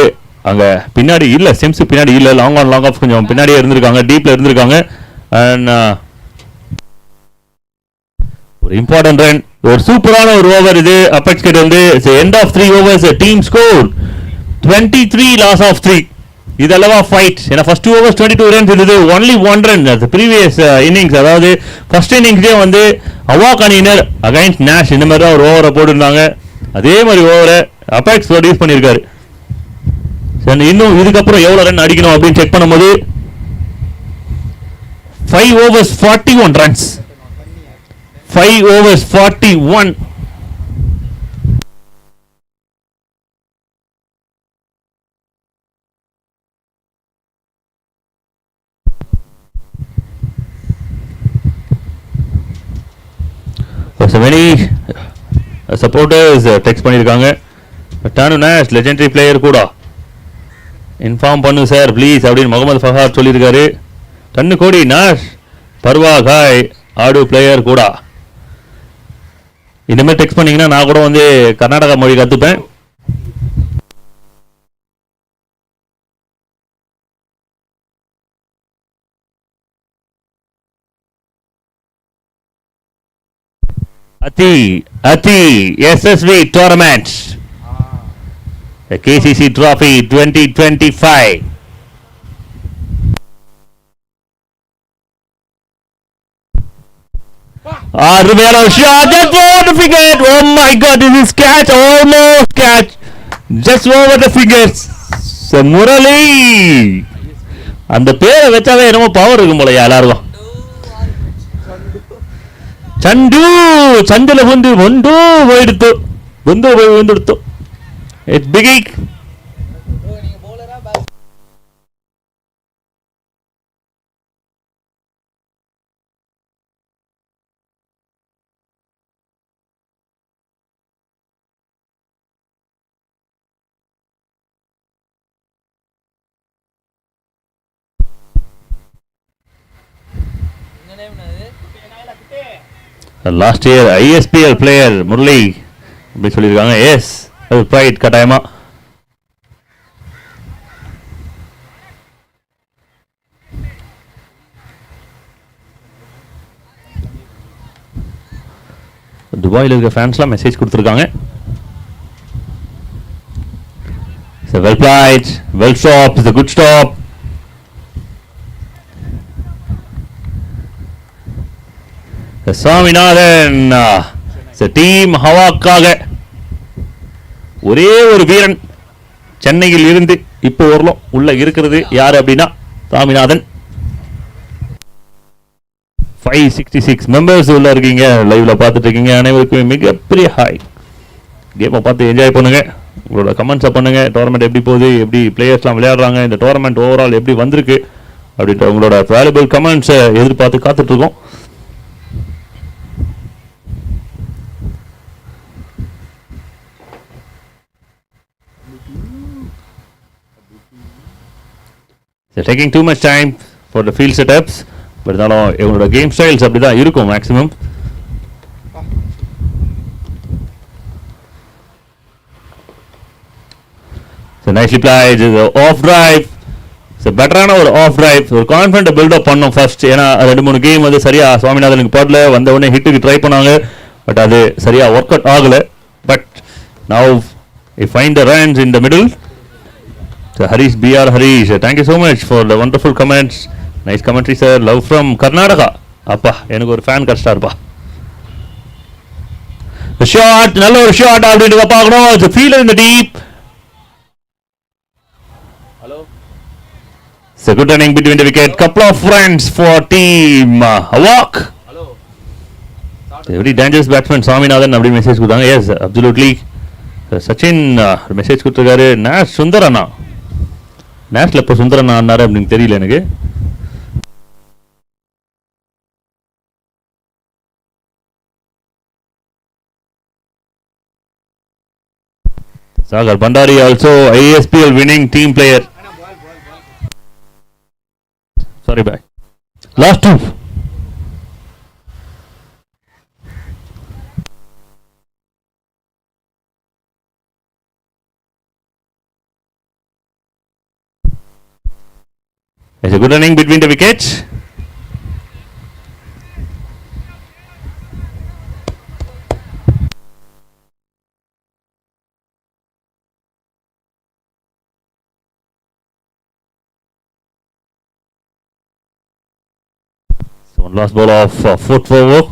அங்க பின்னாடி இல்ல, சிம்ஸ் பின்னாடி இல்ல, லாங் ஆன் லாங் ஆஃப் கொஞ்சம் பின்னாடியே இருந்திருக்காங்க, டீப்ல இருந்திருக்காங்க. அண்ட் ஒரு இம்பார்ட்டன்ட் ரன், ஒரு சூப்பரான ஒரு ஓவர் இது அபெக்ஸ் கிட்ட வந்து. End of 3 overs team score 23 loss of 3. இதெல்லாம் ஃபைட். ஏன்னா ஃபர்ஸ்ட் 2 overs 22 runs இருந்தது. Only 1 run previous innings. அதாவது ஃபர்ஸ்ட் இன்னிங்ஸ்லேயே வந்து ஹவாக் அணியினர் அகைன்ஸ்ட் நேஷ் இந்த மாதிரி தான் ஒரு ஓவரை போட்டுருந்தாங்க. அதே மாதிரி ஓவரை அபெக்ஸ் ப்ரொடியூஸ் பண்ணியிருக்காரு. இன்னும் இதுக்கப்புறம் எவ்வளோ ரன் அடிக்கணும் அப்படின்னு செக் பண்ணும்போது 5 overs 41 runs. 5 overs 41. So many supporters text பண்ணிருக்காங்க. டானு நேஷ் லெஜெண்டரி பிளேயர் கூட இன்ஃபார்ம் பண்ணு சார் ப்ளீஸ் அப்படின்னு முகமது ஃபஹாத் சொல்லியிருக்காரு. டன்னு கோடி நேஷ் பர்வா காய் ஆடு பிளேயர் கூட. இந்த மாதிரி டெக்ஸ்ட் பண்ணீங்கன்னா நான் கூட வந்து கர்நாடகா மொழி கற்றுப்பேன். Ati SSV tournament, the KCC Trophy 2025. Rivera shot, just over the fingers. Oh my God, this is catch, almost catch, just over the fingers. So Murali, அந்த பேரை வச்சாவே என்னமோ பவர் இருக்கும் போல எல்லாருக்கும். ಚಂಡು ಚಂದಲ ಒಂದು ಒಂದು ಹೋಯ್ತು ಒಂದು ಒಂದಿಡ್ತು. ಇಟ್ ಬಿಗಿ last year ISPL player Murali அப்படி சொல்லியிருக்காங்க. எஸ், அது ப்ரைட் கட்டாயமா. துபாயில் இருக்க ஃபேன்ஸ்லாம் மெசேஜ் கொடுத்துருக்காங்க. So well played, well stopped, it's a good stop. Saminathan team ஹவாக்காக ஒரே ஒரு வீரன் சென்னையில் இருந்து இப்போ வரலாம் உள்ள இருக்கிறது யாரு அப்படின்னா சாமிநாதன். 566 மெம்பர்ஸ் உள்ள இருக்கீங்க, லைவ்ல பார்த்துட்டு இருக்கீங்க. அனைவருக்கும் மிகப்பெரிய ஹாய். கேமை பார்த்து என்ஜாய் பண்ணுங்க, உங்களோட கமெண்ட்ஸை பண்ணுங்க. டோர்னமெண்ட் எப்படி போகுது, எப்படி பிளேயர்ஸ்லாம் விளையாடுறாங்க, இந்த டோர்னமெண்ட் ஓவரால் எப்படி வந்திருக்கு அப்படின்ற உங்களோட வேல்யூபிள் கமெண்ட்ஸை எதிர்பார்த்து காத்துட்டு இருக்கோம். Taking too much time for the field setups, but இருந்தாலும் இவங்களோட கேம் ஸ்டைல்ஸ் அப்படி தான் இருக்கும் maximum. So nicely played, off drive. So பெட்டரான ஒரு ஆஃப் டிரைவ், ஒரு கான்ஃபிடென்ட் பில்டப் பண்ணோம் ஃபர்ஸ்ட். ஏன்னா 2-3 கேம் வந்து சரியா சுவாமிநாதனுக்கு போடல, வந்த உடனே ஹிட்டுக்கு ட்ரை பண்ணாங்க, பட் அது சரியா ஒர்க் அவுட் ஆகல. But now we find the runs in the middle. So Harish BR Harish, thank you so much for the wonderful comments. Nice commentary sir. Love from Karnataka. அப்பா எனக்கு ஒரு ஃபேன் கஷ்டாருப்பா. The shot, நல்ல ஒரு ஷாட் அப்படின்றத பார்க்கணும். It's a fielder in the deep. Hello. It's a good running between the wicket. Couple of runs for team Hawk. Hello. Very dangerous batsman Saminathan அப்படி மெசேஜ் கொடுத்தாங்க. Yes, absolutely. சச்சின் மெசேஜ் கொடுத்துருக்காரு. நேஷ் சுந்தரண்ணா, நேஷ்ல இப்போ சுந்தரண்ணா ஆனாரு அப்படின்னு தெரியல எனக்கு. Sagar Bhandari also ISPL winning team player. Sorry, bye. Last two. It's a good running between the wickets. So one last ball of foot over.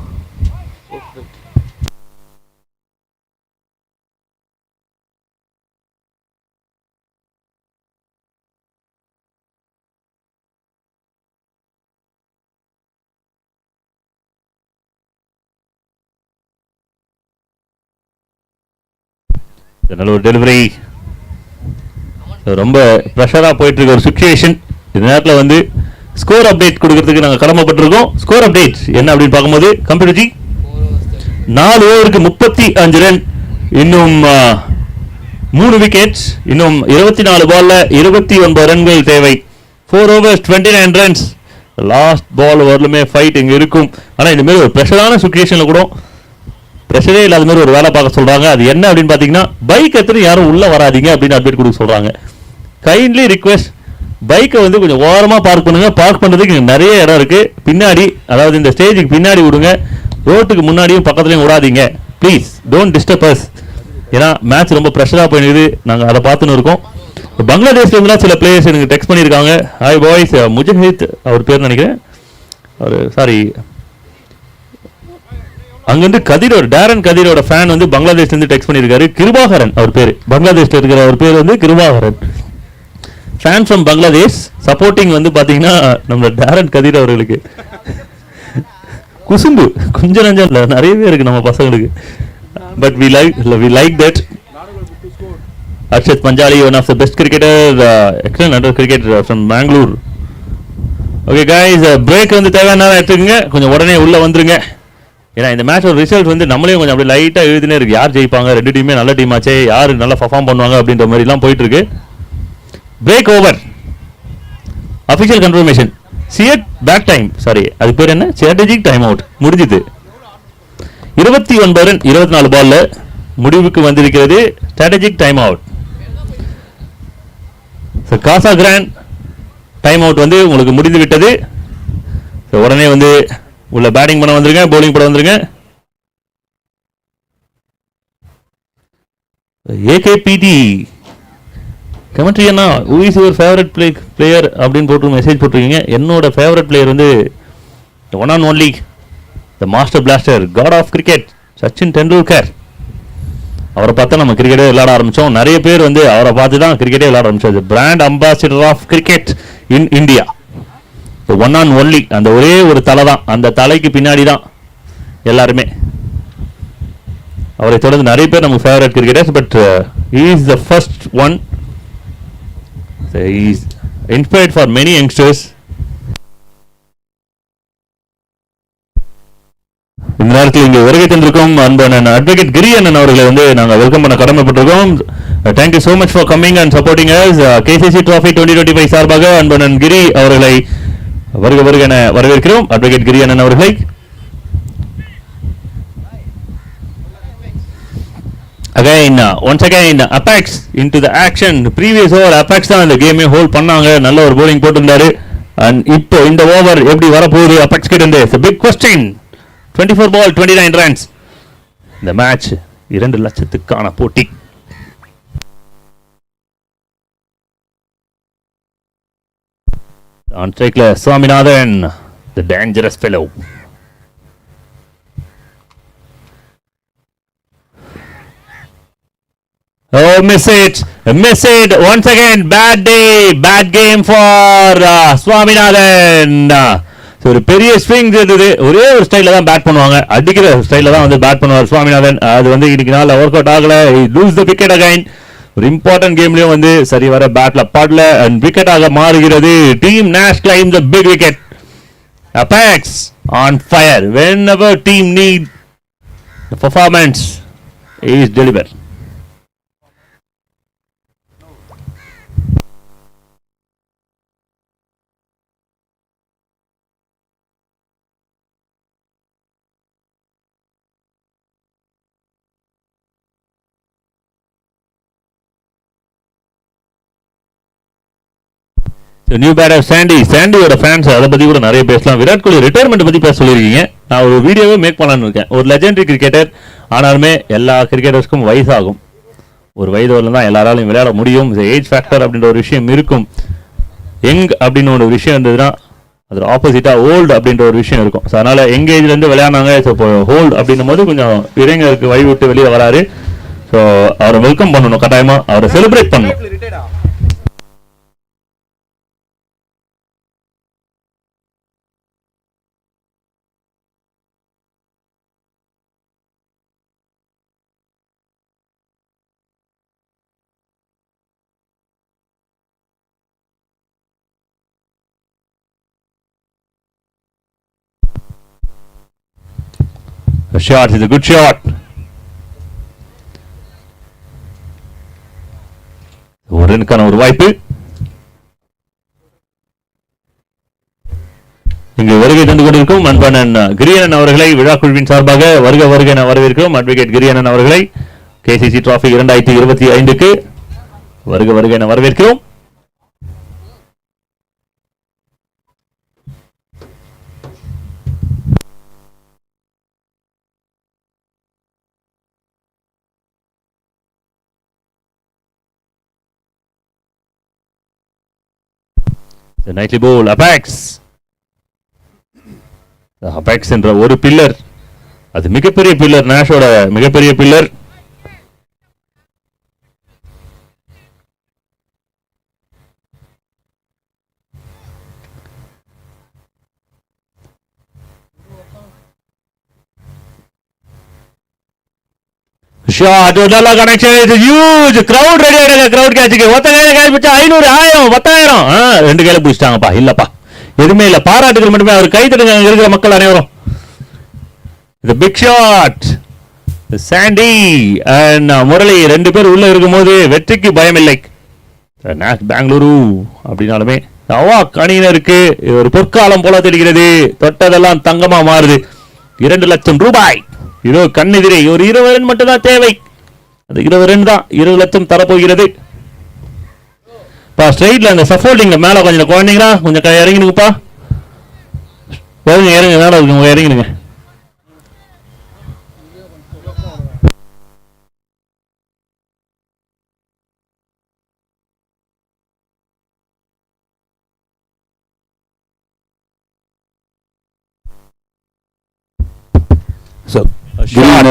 நல்ல ஒரு டெலிவரி. ரொம்ப ப்ரெஷராக போயிட்டு இருக்க ஒரு சுச்சுவேஷன். இந்த நேரத்தில் வந்து ஸ்கோர் அப்டேட் கொடுக்கறதுக்கு நாங்கள் கடமைப்பட்டிருக்கோம். ஸ்கோர் அப்டேட் என்ன அப்படின்னு பார்க்கும்போது கம்ப்யூட்டர் ஜி 4 ஓவருக்கு 35 ரன், இன்னும் 3 விக்கெட்ஸ், இன்னும் 24 பால்ல 29 ரன்கள் தேவை. 4 overs 29 ரன்ஸ். லாஸ்ட் பால் வரலுமே ஃபைட் இங்கே இருக்கும். ஆனால் இந்த மாதிரி ஒரு ப்ரெஷரான சுச்சுவேஷனில் கூட ப்ரெஷரே இல்லாத மாதிரி ஒரு வேலை பார்க்க சொல்றாங்க. அது என்ன அப்படின்னு பார்த்தீங்கன்னா, பைக் எடுத்துட்டு யாரும் உள்ள வராதிங்க அப்படின்னு அப்டேட் கொடுக்க சொல்றாங்க. கைண்ட்லி ரிக்வெஸ்ட், பைக்கை வந்து கொஞ்சம் ஓரமாக பார்க் பண்ணுங்க. பார்க் பண்ணுறதுக்கு நிறைய இடம் இருக்கு பின்னாடி, அதாவது இந்த ஸ்டேஜுக்கு பின்னாடி விடுங்க, ரோட்டுக்கு முன்னாடியும் பக்கத்துலையும் விடாதீங்க ப்ளீஸ். Don't disturb us. ஏன்னா மேட்ச் ரொம்ப ப்ரெஷராக போயிடுது, நாங்கள் அதை பார்த்துன்னு இருக்கோம். பங்களாதேஷ்ல இருந்துலாம் சில பிளேயர்ஸ் எனக்கு டெக்ஸ்ட் பண்ணியிருக்காங்க. ஹாய் பாய்ஸ், முஜஹித் அவர் பேர் நினைக்கிறேன், அவர் சாரி அங்கிருந்து கதிரோட டேரன் கதிரோட ஃபேன் வந்து பங்களாதேஷ்ல இருந்து டெக்ஸ்ட் பண்ணியிருக்காரு. கிருபாகரன் அவர் பேர், பங்களாதேஷ்ல இருக்கிற அவர் பேர் வந்து Kirubakaran. Fan from Bangladesh supporting வந்து பாத்தீங்கன்னா நம்ம டேரன் கதிர் அவர்களுக்கு. குசும்பு கொஞ்சம் நஞ்சம் இல்லை, நிறையவே இருக்கு நம்ம பசங்களுக்கு. But we like that. Arshad Panjali, one of the best cricketers, excellent under cricketer from Bangalore. Okay guys, break வந்து தேவையான எடுத்துக்கங்க, கொஞ்சம் உடனே உள்ள வந்துருங்க. ஏன்னா இந்த மேட்சோட ரிசல்ட் வந்து நம்மளே கொஞ்சம் அப்படி லைட்டாக எழுதினே இருக்கு. யார் ஜெயிப்பாங்க, 2 டீமே நல்ல டீம் ஆச்சே, யார் நல்லா பர்ஃபார்ம் பண்ணுவாங்க அப்படின்ற மாதிரிலாம் போயிட்டு இருக்கு. Break over, official confirmation. CEAT back time, sorry அது பேர் என்ன, ஸ்ட்ராட்டஜிக் டைம் அவுட் முடிஞ்சுது. 29 ரன் 24 பால்ல முடிவுக்கு வந்திருக்கிறது ஸ்ட்ராட்டஜிக் டைம் அவுட். காசா கிராண்ட் டைம் அவுட் வந்து உங்களுக்கு முடிந்து விட்டது. உடனே வந்து உள்ள பேட்டிங் பண்ண வந்துருங்க, பவுலிங் பண்ண வந்துருங்க. ஏகேபிடி கமெண்ட்ரி அண்ணா who is your favourite player அப்படின்னு போட்டு மெசேஜ் போட்டிருக்கீங்க. என்னோட ஃபேவரட் பிளேயர் வந்து one on only the master blaster god of cricket Sachin Tendulkar. அவரை பார்த்தா நம்ம கிரிக்கெட்டே விளையாட ஆரம்பித்தோம். நிறைய பேர் வந்து அவரை பார்த்து தான் கிரிக்கெட்டே விளையாட ஆரம்பிச்சது. Brand ambassador of cricket in India. One on only அந்த ஒரே ஒரு தலை தான், அந்த தலைக்கு பின்னாடி தான் எல்லாருமே. அவரை தொடர்ந்து நிறைய பேர் நம்ம favourite cricketers. But is the first one. Is inspired for many youngsters. இந்த நேரத்தில் இங்கே வருகை தந்திருக்கும் அன்பன் அட்வொகேட் கிரி அண்ணன் அவர்களை வந்து நாங்கள் வெல்கம் பண்ண கடமைப்பட்டிருக்கோம். Thank you so much for coming and supporting us. KCC trophy 2025 சார்பாக அன்பன் கிரி அவர்களை வருக என வரவேற்கிறோம். அட்வொகேட் கிரி அண்ணன் அவர்களை. Once again Apex into the action. Previous over Apex தான் அந்த கேமே ஹோல்ட் பண்ணாங்க. நல்ல ஒரு bowling போட்டிருந்தாரு. and இப்போ இந்த ஓவர் எப்படி வரப்போகுது Apex கிட்ட இருந்து? It's a big question. 24 ball 29 runs. இந்த மேட்ச் 2 லட்சத்துக்கான போட்டி. on strikeல Swaminathan, the dangerous fellow. Oh, miss it once again. Bad day, bad game for Swaminathan. So ஒரு பெரிய ஸ்விங் இருந்தது. ஒரே ஒரு ஸ்டைல தான் பேட் பண்ணுவாங்க, அடிக்கிற ஸ்டைல தான் வந்து பேட் பண்ணுவார் சுவாமிநாதன். அது வந்து இன்னைக்கு நாள் ஒர்க் அவுட் ஆகல. Lose the wicket again. ஒரு இம்பார்ட்டன்ட் கேம்லயும் வந்து சரி வர பேட்ல படல அண்ட் விக்கெட் ஆக மாறுகிறது. Team Nash claim the big wicket. Apex on fire. Whenever team need the performance is delivered. New batter சாண்டியோட ஃபேன்ஸ் அதை பற்றி கூட நிறைய பேசலாம். விராட் கோலி ரிட்டையர்மெண்ட் பற்றி பேச சொல்லியிருக்கீங்க. நான் ஒரு வீடியோவே மேக் பண்ணலான்னு இருக்கேன். ஒரு லெஜெண்டரி கிரிக்கெட்டர், ஆனாலுமே எல்லா கிரிக்கெட்டர்ஸ்க்கும் வயசாகும். ஒரு வயது வரலாம் தான் எல்லாராலையும் விளையாட முடியும். ஏஜ் ஃபேக்டர் அப்படின்ற ஒரு விஷயம் இருக்கும். யங் அப்படின்னு ஒரு விஷயம் இருந்ததுன்னா அது ஆப்போசிட்டாக ஓல்டு அப்படின்ற ஒரு விஷயம் இருக்கும். ஸோ அதனால் யங் ஏஜ்லேருந்து விளையாடினாங்க. ஸோ இப்போ ஹோல்டு அப்படின்னும் போது கொஞ்சம் இளைஞருக்கு வழி விட்டு வெளியே வராரு. ஸோ அவரை வெல்கம் பண்ணணும், கட்டாயமாக அவரை செலிப்ரேட் பண்ணணும். The shot is a good shot. ஒரு ரனுக்கான ஒரு வாய்ப்பு. இங்கு வருகை தந்து கொண்டிருக்கும் அன்பன் கிரியனன் அவர்களை விழா குழுவின் சார்பாக வருக என வரவேற்கிறோம். அட்வொகேட் கிரியனன் அவர்களை கேசிசி டிராபி 2025க்கு வருக என வரவேற்கிறோம். The nightly ball Apex. Apex என்ற ஒரு பில்லர், அது மிகப்பெரிய பில்லர், நேஷோட மிகப்பெரிய பில்லர். ஷாட் நல்ல கனெக்ஷன். இது ஹியூஜ் கிரவுட் ரெடி ஆயிடுங்க. கிரவுட் கேட்சுக்கு ஒத்த கையில கேட்ச் பிடிச்சா 500 1000 10000 ரெண்டு கையில பிடிச்சிட்டாங்கப்பா. இல்லப்பா எதுவுமே இல்ல, பாராட்டுகள் மட்டுமே. அவர் கை தட்டுங்க இருக்கிற மக்கள் அனைவரும். இது big shot. Sandy and Murali ரெண்டு பேர் உள்ள இருக்கும்போது வெற்றிக்கு பயம் இல்லை. பெங்களூரு அப்படின்னாலுமே அவாக் அணியினருக்கு ஒரு பொற்காலம் போல தெரிகிறது. தொட்டதெல்லாம் தங்கமா மாறுது. 2 லட்சம் ரூபாய் இதோ கண்ணெதிரே. ஒரு 20 ரன் மட்டும் தான் தேவை. அந்த 20 ரன் தான் 20 லட்சம் தரப்போகிறது. ஸ்ட்ரைட்ல அந்த சஃபோல்டிங்ல மேல கொஞ்சம் குழந்தைங்களா கொஞ்சம் இறங்கிடுங்கப்பா. இறங்க மேல இருக்குங்க, இறங்கிடுங்க. So, shot.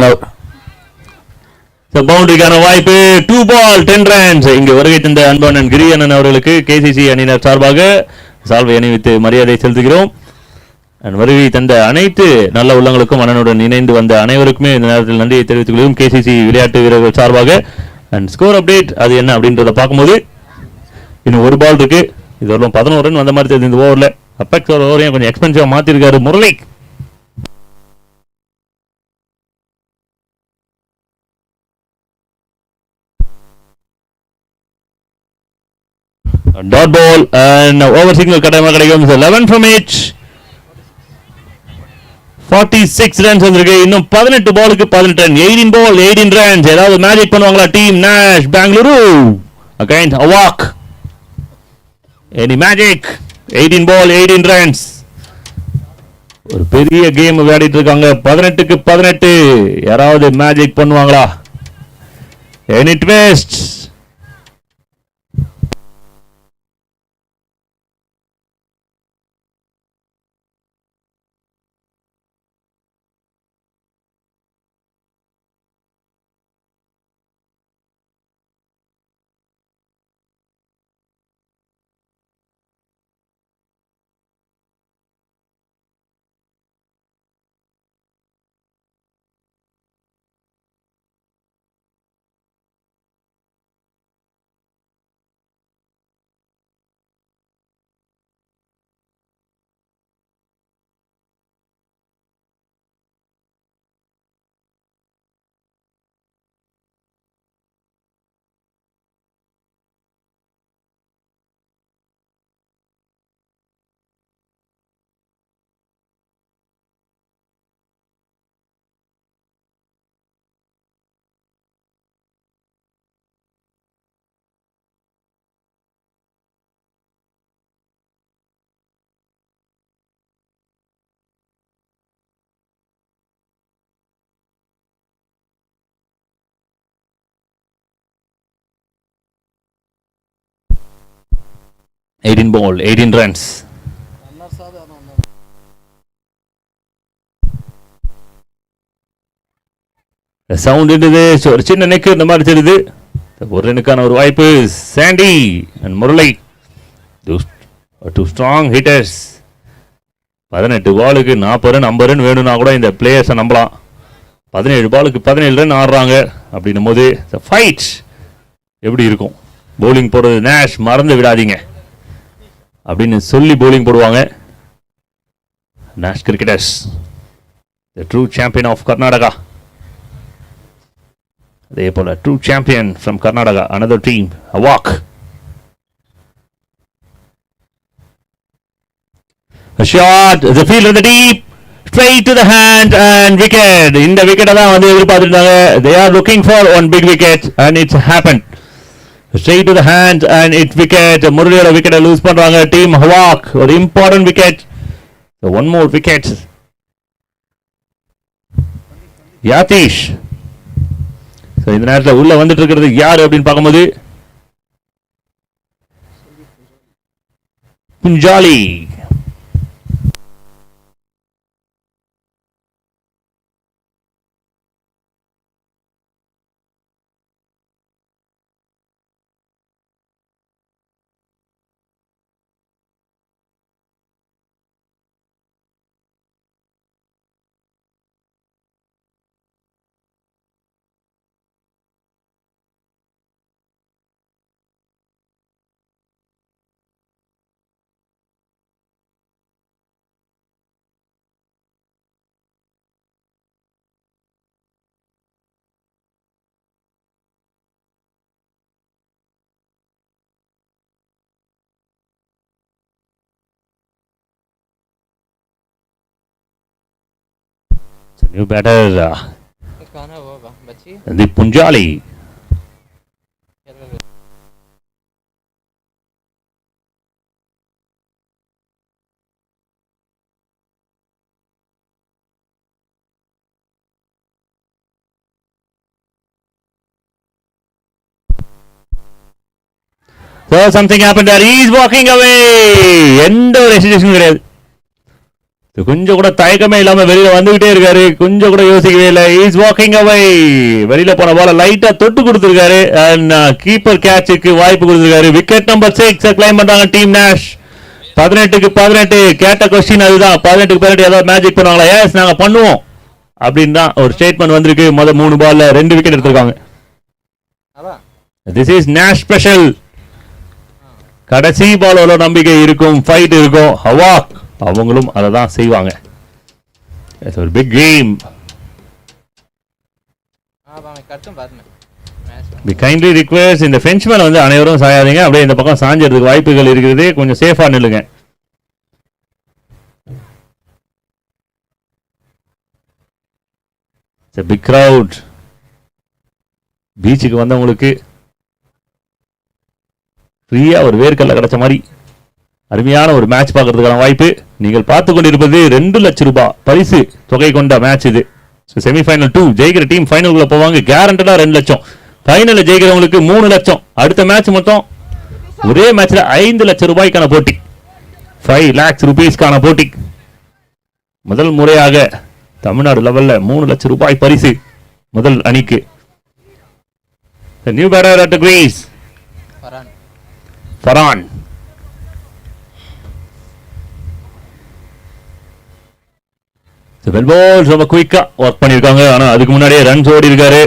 பவுண்டரிக்கான வாய்ப்பு 2 பால் 10 ரன்ஸ். இங்கு வருகை தந்த அன்பண்ணன் கிரியண்ணன் அவர்களுக்கு கேசிசி அணியினர் சார்பாக சால்வை அணிவித்து மரியாதை செலுத்துகிறோம். வருகை தந்த அனைத்து நல்ல உள்ளங்களுக்கும் அண்ணனுடன் இணைந்து வந்த அனைவருக்குமே இந்த நேரத்தில் நன்றியை தெரிவித்துக் கொள்கிறோம் கேசிசி விளையாட்டு வீரர்கள் சார்பாக. அண்ட் ஸ்கோர் அப்டேட் அது என்ன அப்படின்றத பார்க்கும்போது இன்னும் ஒரு பால் இருக்கு. இது வரலாம் 11 ரன் வந்த மாதிரி தெரியுது இந்த ஓவரில். அப்பெக்ஸ் ஓவரையும் கொஞ்சம் எக்ஸ்பென்சிவா மாத்திருக்காரு Murali. Dot ball and over signal கட்டாயமா கிடைக்கும். 11 from each 46 ரன்ஸ் வந்திருக்கு. இன்னும் 18 பாலுக்கு 18 ரன். 18 ball 18 runs. ஏதாவது மேஜிக் பண்ணுவாங்களா team Nash Bengaluru against Havoc? Any magic? 18 ball 18 runs. ஒரு பெரிய கேம் விளையாடிட்டு இருக்காங்க. 18க்கு 18 யாராவது மேஜிக் பண்ணுவாங்களா? Any twist? எயிட்டீன் பால் 18 ரன்ஸ். சவுண்ட் இருந்தது. ஒரு சின்ன நெக்கு இந்த மாதிரி தெரியுது. ஒரு ரனுக்கான ஒரு வாய்ப்பு. Sandy and Murali two strong hitters. 18 பாலுக்கு 40 ரன் 50 ரன் வேணும்னா கூட இந்த பிளேயர்ஸை நம்பலாம். 17 பாலுக்கு 17 ரன் ஆடுறாங்க அப்படின்னும் போது ஃபைட் எப்படி இருக்கும்? பவுலிங் போடுறது நேஷ் மறந்து விடாதீங்க அப்படின்னு சொல்லி பவுலிங் போடுவாங்க Nash cricketers. The true champion of Karnataka. அதே போல true champion from Karnataka another team Havoc. A shot, the field in the deep, straight to the hand and wicket. இந்த விக்கெட்டை தான் வந்து எதிர்பார்த்துருந்தாங்க. They are looking for one big wicket and it's happened. Straight to the hand and it's wicket. முரளியோட விக்கெட்டை லூஸ் பண்றாங்க டீம் ஹவாக். ஒரு important wicket. One more wicket. யாதீஷ். இந்த நேரத்தில் உள்ள வந்துட்டு இருக்கிறது யாரு அப்படின்னு பார்க்கும்போது புஞ்சாலி. New batter कहना होगा बच्ची the Punjali. So something happened there. He is walking away. எந்த ஒரு ஹெசிடேஷனும் கிடையாது. கொஞ்சம் கூட தயக்கமே இல்லாம வெளியில வந்துகிட்டே இருக்காரு, கொஞ்சம் கூட யோசிக்கவே இல்லை. இஸ் வாக்கிங் அவே. வெளியில போன பால லைட்டா தொட்டு கொடுத்திருக்காரு அண்ட் கீப்பர் கேட்சுக்கு வாய்ப்பு கொடுத்திருக்காரு. விக்கெட் நம்பர் 6 கிளைம் பண்றாங்க டீம் நேஷ். 18க்கு 18. கேட்ட கொஸ்டின் அதுதான், 18க்கு 18 ஏதாவது மேஜிக் பண்ணுவாங்களா? எஸ், நாங்க பண்ணுவோம் அப்படின்னு தான் ஒரு ஸ்டேட்மெண்ட் வந்திருக்கு. முதல் 3 பால்ல 2 விக்கெட் எடுத்திருக்காங்க. அதான் திஸ் இஸ் நேஷ் ஸ்பெஷல். கடைசி பாலோட நம்பிக்கை இருக்கும், ஃபைட் இருக்கும். ஹவாக் அவங்களும் அதை தான் செய்வாங்க. ஒரு பிக் கேம். கட்டும் பாருங்க மேட்ச். தி கைண்ட்லி ரிக்வெஸ்ட், இந்த ஃபென்ச் மேல வந்து அனைவரும் சாயாதீங்க, அப்படியே இந்த பக்கம் சாஞ்சறதுக்கு வாய்ப்புகள் இருக்குது, கொஞ்சம் சேஃபா நில்லுங்க. It's a big crowd. பீச்சுக்கு வந்தவங்களுக்கு ஃப்ரீயா ஒரு வேர்க்கல்ல கிடைச்ச மாதிரி அருமையான ஒரு மேட்ச் பார்க்கறதுக்கான வாய்ப்பு. நீங்கள் பார்த்து கொண்டிருப்பது 2 லட்சம் ரூபாய் பரிசு தொகை கொண்ட மேட்ச் இது. செமிஃபைனல் 2 ஜெயிக்கிற டீம் ஃபைனலுக்குள்ள போவாங்க, கேரண்டடா 2 லட்சம். ஃபைனல்ல ஜெயிக்கிறவங்களுக்கு 3 லட்சம். அடுத்த மேட்ச் மொத்தம் ஒரே மேட்ச்ல 5 லட்சம் ரூபாய்க்கான போட்டி, 5 lakhs rupeesக்கான போட்டி. முதல் முறையாக தமிழ்நாடு லெவல்ல 3 லட்சம் ரூபாய் பரிசு முதல் அணிக்கு. New batter at crease Farhan. வெல்பால்ஸ் ரொம்ப குயிக்கா ஒர்க் பண்ணிருக்காங்க, ஆனா அதுக்கு முன்னாடியே ரன்ஸ் ஓடி இருக்காரு.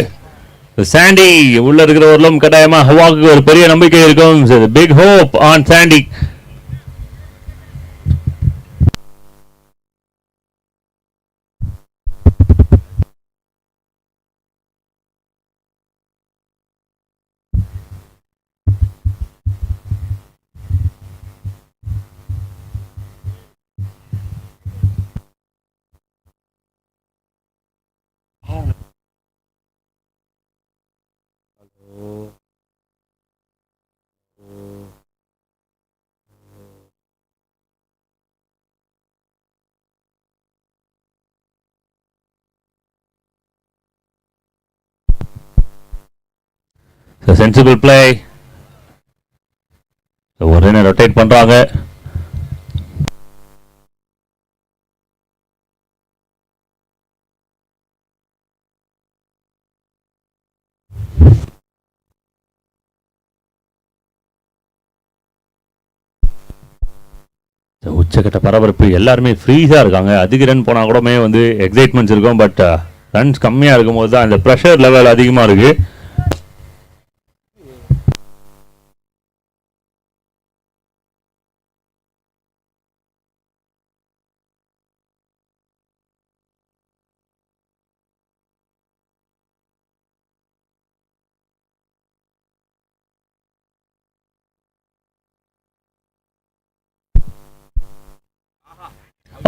சாண்டி உள்ள இருக்கிறவர்களும் கட்டாயமா ஹவாக்கு ஒரு பெரிய நம்பிக்கை இருக்கும். Big hope on Sandy. Sensible play. ஒரு ரொட்டேட் பண்றாங்க. உச்சக்கட்ட பரபரப்பு, எல்லாருமே ஃப்ரீஸா இருக்காங்க. அதிக ரன் போனா கூடமே வந்து எக்ஸைட்மெண்ட்ஸ் இருக்கும், பட் ரன்ஸ் கம்மியா இருக்கும் போது தான் இந்த ப்ரெஷர் லெவல் அதிகமா இருக்கு.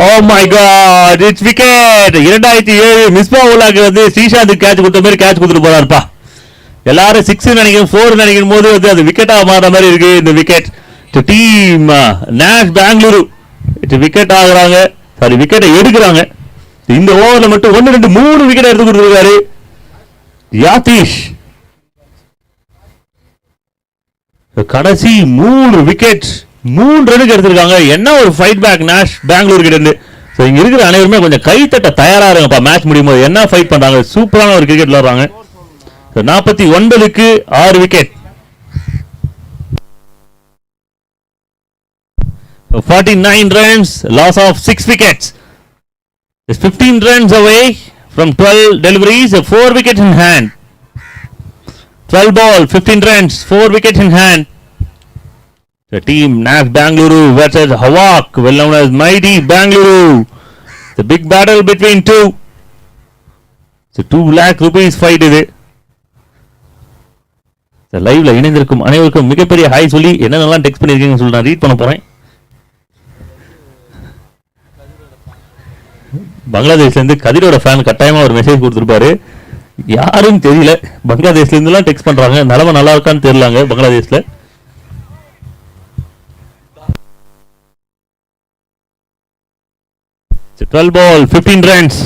Oh my god, it's wicket. 2007 Misba உலாக்கு வந்து ஸ்ரீசாந்த் கேட்ச் கொடுத்த மாதிரி கேட்ச் கொடுத்துட்டு போறாருப்பா. எல்லாரும் 6 நினைக்கும் 4 நினைக்கும் போது வந்து அது விக்கெட்டா மாற மாதிரி இருக்கு. இந்த wicket team Nash Bengaluru wicket ஆகுறாங்க, சாரி விக்கெட்டை எடுக்கிறாங்க. இந்த ஓவர்ல மட்டும் 1 2 3 விக்கெட் எடுத்து கொடுத்துருக்காரு யாதீஷ். கடைசி 3 விக்கெட் 3 ரனுக்கு எடுத்திருக்காங்க. என்ன ஒரு ஃபைட் பேக் நேஷ் பெங்களூர் கிட்ட இருந்து. ஸோ இங்க இருக்கிற அனைவருமே கொஞ்சம் கைத்தட்ட தயாரா இருங்கப்பா. மேட்ச் முடியும் போது என்ன ஃபைட் பண்றாங்க, சூப்பரான ஒரு கிரிக்கெட் விளையாடுறாங்க. 49க்கு 6 wicket. 49 runs, loss of 6 wickets. It's 15 runs away from 12 deliveries, 4 wickets in hand. 12 ball, 15 runs, 4 wickets in hand. The team Nash Bengaluru versus Hawak, well known as Mighty Bengaluru. The big battle between two. It's a 2 lakh rupees fight இது. இந்த லைவ்ல இணைந்திருக்கும் அனைவருக்கும் மிகப்பெரிய ஹாய் சொல்லி என்னென்னலாம் டெக்ஸ்ட் பண்ணியிருக்கீங்கன்னு சொல்லி நான் ரீட் பண்ண போறேன். பங்களாதேஷ்ல இருந்து கதிரோட ஃபேன் கட்டாயமா ஒரு மெசேஜ் கொடுத்துருப்பாரு. யாரும் தெரியல, பங்களாதேஷ்ல இருந்துலாம் டெக்ஸ்ட் பண்றாங்க. நிலமை நல்லா இருக்கான்னு தெரியலாங்க பங்களாதேஷ்ல. It's a 12 ball, 15 runs.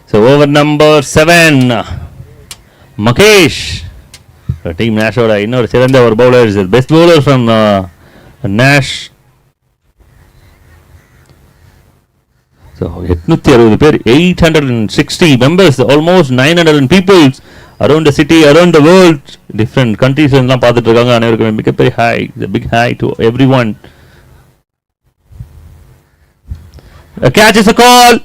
So over number 7, Makesh. Team நேஷோட இன்னொரு சிறந்த ஒரு bowler, best bowler from Nash. So 860 பேர், 860 members, almost 900 peoples around the city, around the world, different countries எல்லாம் பார்த்துட்டு இருக்காங்க. அனைவருக்கும் மிகப்பெரிய hi, big hi to everyone. Catch is a call.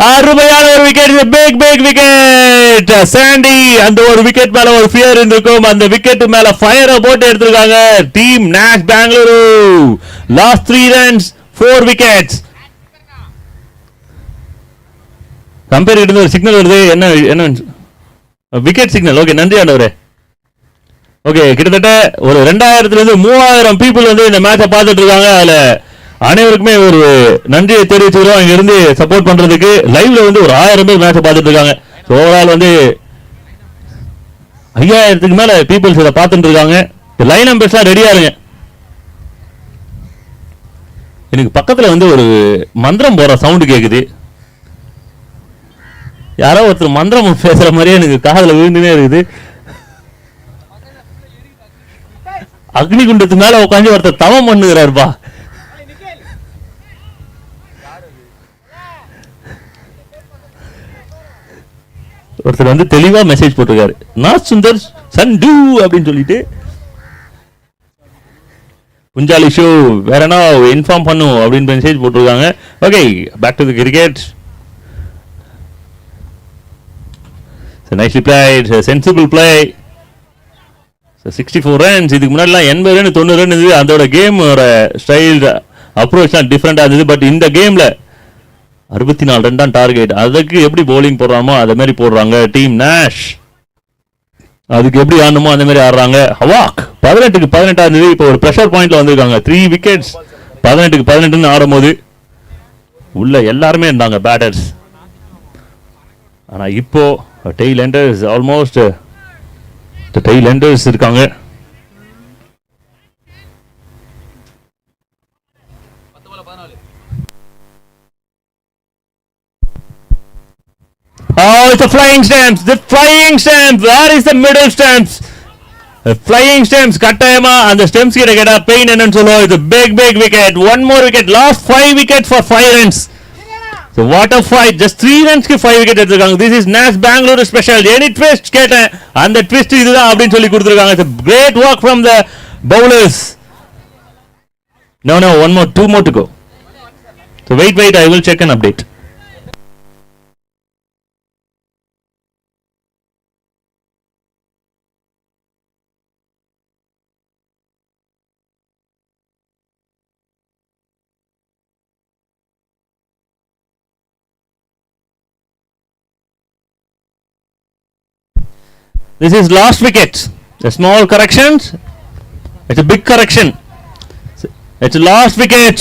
அருமையான ஒரு wicket, big big wicket. Sandy அந்த ஒரு விக்கெட் மேல ஒரு ஃபியர் இருக்கும், அந்த விக்கெட் மேல ஃபயரை போட்டு எடுத்திருக்காங்க team Nash Bengaluru. Last 3 runs 4 wickets. Compare கிட்ட ஒரு சிக்னல் வருது, என்ன என்ன விக்கெட் சிக்னல். ஓகே, நன்றி ஆண்டவரே. ஓகே, கிட்டத்தட்ட ஒரு 2000 இருந்து 3000 பீப்புள் வந்து இந்த மேட்சை பார்த்துட்டு இருக்காங்க. அதுல அனைவருக்குமே ஒரு நன்றியை தெரிவிச்சுக்கிறோம். இங்க இருந்து சப்போர்ட் பண்றதுக்கு லைவ்ல வந்து ஒரு 1000 பேர் மேட்சை பார்த்துட்டு இருக்காங்க. ஓவரால் வந்து 5000க்கு மேல பீப்புள்ஸ் இதை பார்த்துட்டு இருக்காங்க. லைன் நம்பர்ஸ்லாம் ரெடியா இருங்க. எனக்கு பக்கத்துல வந்து ஒரு மந்திரம் போற சவுண்டு கேக்குது. யாரோ ஒருத்தர் மந்திரம் பேசுற மாதிரியே எனக்கு காதுல விழுந்துனே இருக்குது. அக்னி குண்டத்து மேல உட்காந்து ஒருத்தர் தவம் பண்ணுகிறாருப்பா. ஒருத்தர் வந்து தெளிவா மெசேஜ் போட்டிருக்காரு, நாட் சுந்தர் சண்டு அப்படின்னு சொல்லிட்டு. குஞ்சாலி ஷோ வேற என்ன இன்ஃபார்ம் பண்ணும் அப்படின்னு மெசேஜ் போட்டிருக்காங்க. Okay, back to the cricket. Nicely played, sensible play. 64 runs. இதுக்கு முன்னாடிலாம் 80 ரன் 90 ரன் இருந்தது. அதோட கேமோட ஸ்டைல் அப்ரோச்லாம் டிஃப்ரெண்டாக இருந்தது. பட் இந்த கேமில் 64 ரன் தான் டார்கெட். அதுக்கு எப்படி பவுலிங் போடுறாமோ அதை மாதிரி போடுறாங்க டீம் நேஷ். அதுக்கு எப்படி ஆடணுமோ அந்த மாதிரி ஆடுறாங்க. ஹவாக் 18க்கு 18 இருந்தது. இப்போ ஒரு ப்ரெஷர் பாயிண்ட்ல வந்திருக்காங்க. 3 விக்கெட்ஸ் 18க்கு 18 ஆடும்போது உள்ள எல்லாருமே இருந்தாங்க பேட்டர்ஸ். ஆனால் இப்போ tail Ender's, almost tail Ender's இருக்காங்க. Oh, it's a flying stamps. The flying stamps. Where is the middle stamps? The flying stamps. கட்டாயமா அந்த ஸ்டெம்ஸ் கிட்ட கேட்டா பெயின் என்னன்னு சொல்லுவோம். It's a big wicket. One more wicket. Last 5 wickets for 5 runs. So what a fight. Just 3 runs க்கு 5 wicket எடுத்துருக்காங்க. This is Nash Bangalore special. Any twist கேட்டேன், அந்த twist இதுதான் அப்படின்னு சொல்லி கொடுத்துருக்காங்க. It's a great work from the bowlers. No, one more, 2 more to go. So wait, I will check an update. This is last wicket. A small corrections. It's a big correction. It's last wicket.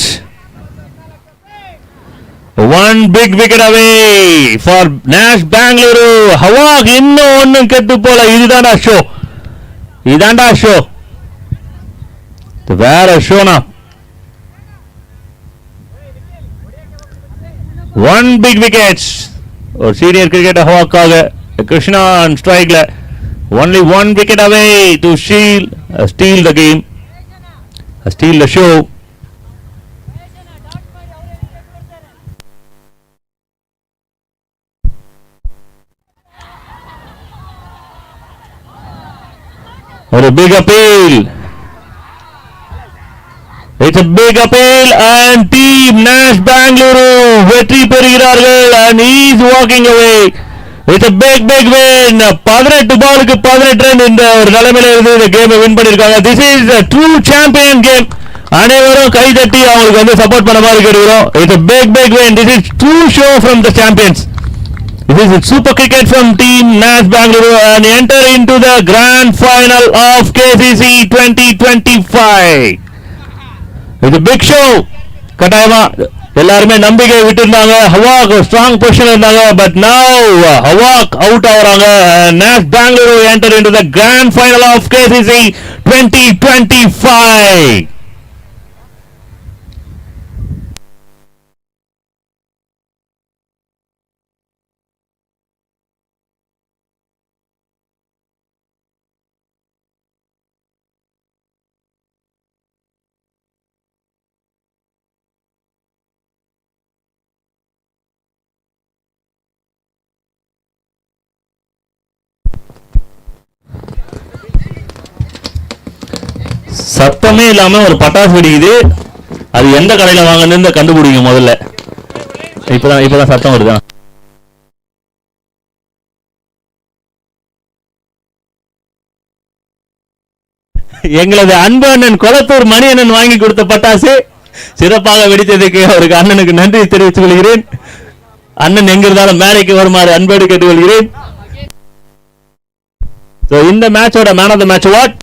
One big wicket away for Nash Bangalore. Hawak இன்னும் ஒன்னும் கெட்டு போல. இதுதான்டா ஷோ, இதான்டா ஷோ. வேற ஷோனா. One big wicket. ஒரு சீனியர் கிரிக்கெட்டர் ஹவாக்காக கிருஷ்ணா on strikeல. Only 1 wicket away to steal the game, steal the show. What a big appeal. It's a big appeal and team Nash Bangalore வெற்றி பெறுகிறார்கள் and he is walking away. It's a big win. 18 பாலுக்கு 18 ரன் இந்த ஒரு நிலைமையில இருந்து இந்த கேமை வின் பண்ணிருக்காங்க. This is a true champion game. அனைவரும் கை தட்டி அவங்களுக்கு வந்து சப்போர்ட் பண்ண மாதிரி கேட்கிறோம். It's a big win. This is true show from the champions. This is super cricket from team Nash Bangalore and enter into the grand final of KCC 2025. It's a big show. கட்டாயமா எல்லாருமே நம்பிக்கை விட்டுருந்தாங்க. ஹவாக் ஸ்ட்ராங் பொசிஷன் இருந்தாங்க. பட் நவ் ஹவாக் அவுட் ஆகுறாங்க. Nash Bangalore enter into the grand final of KCC 2025. சத்தமே இல்லாம ஒரு பட்டாசு வெடிக்குது. அது எந்த கடையில வாங்கன்னு கண்டுபிடிங்க முதல்ல. இப்பதான் சத்தம் வருதா? எங்களது அன்பு அண்ணன் கொளத்தூர் மணி அண்ணன் வாங்கி கொடுத்த பட்டாசு சிறப்பாக வெடித்ததுக்கு அவருக்கு அண்ணனுக்கு நன்றி தெரிவித்துக் கொள்கிறேன். அண்ணன் எங்க இருந்தாலும் மேடைக்கு வருமாறு அன்போடு கேட்டுக்கொள்கிறேன். இந்த மேட்சோட man of the match what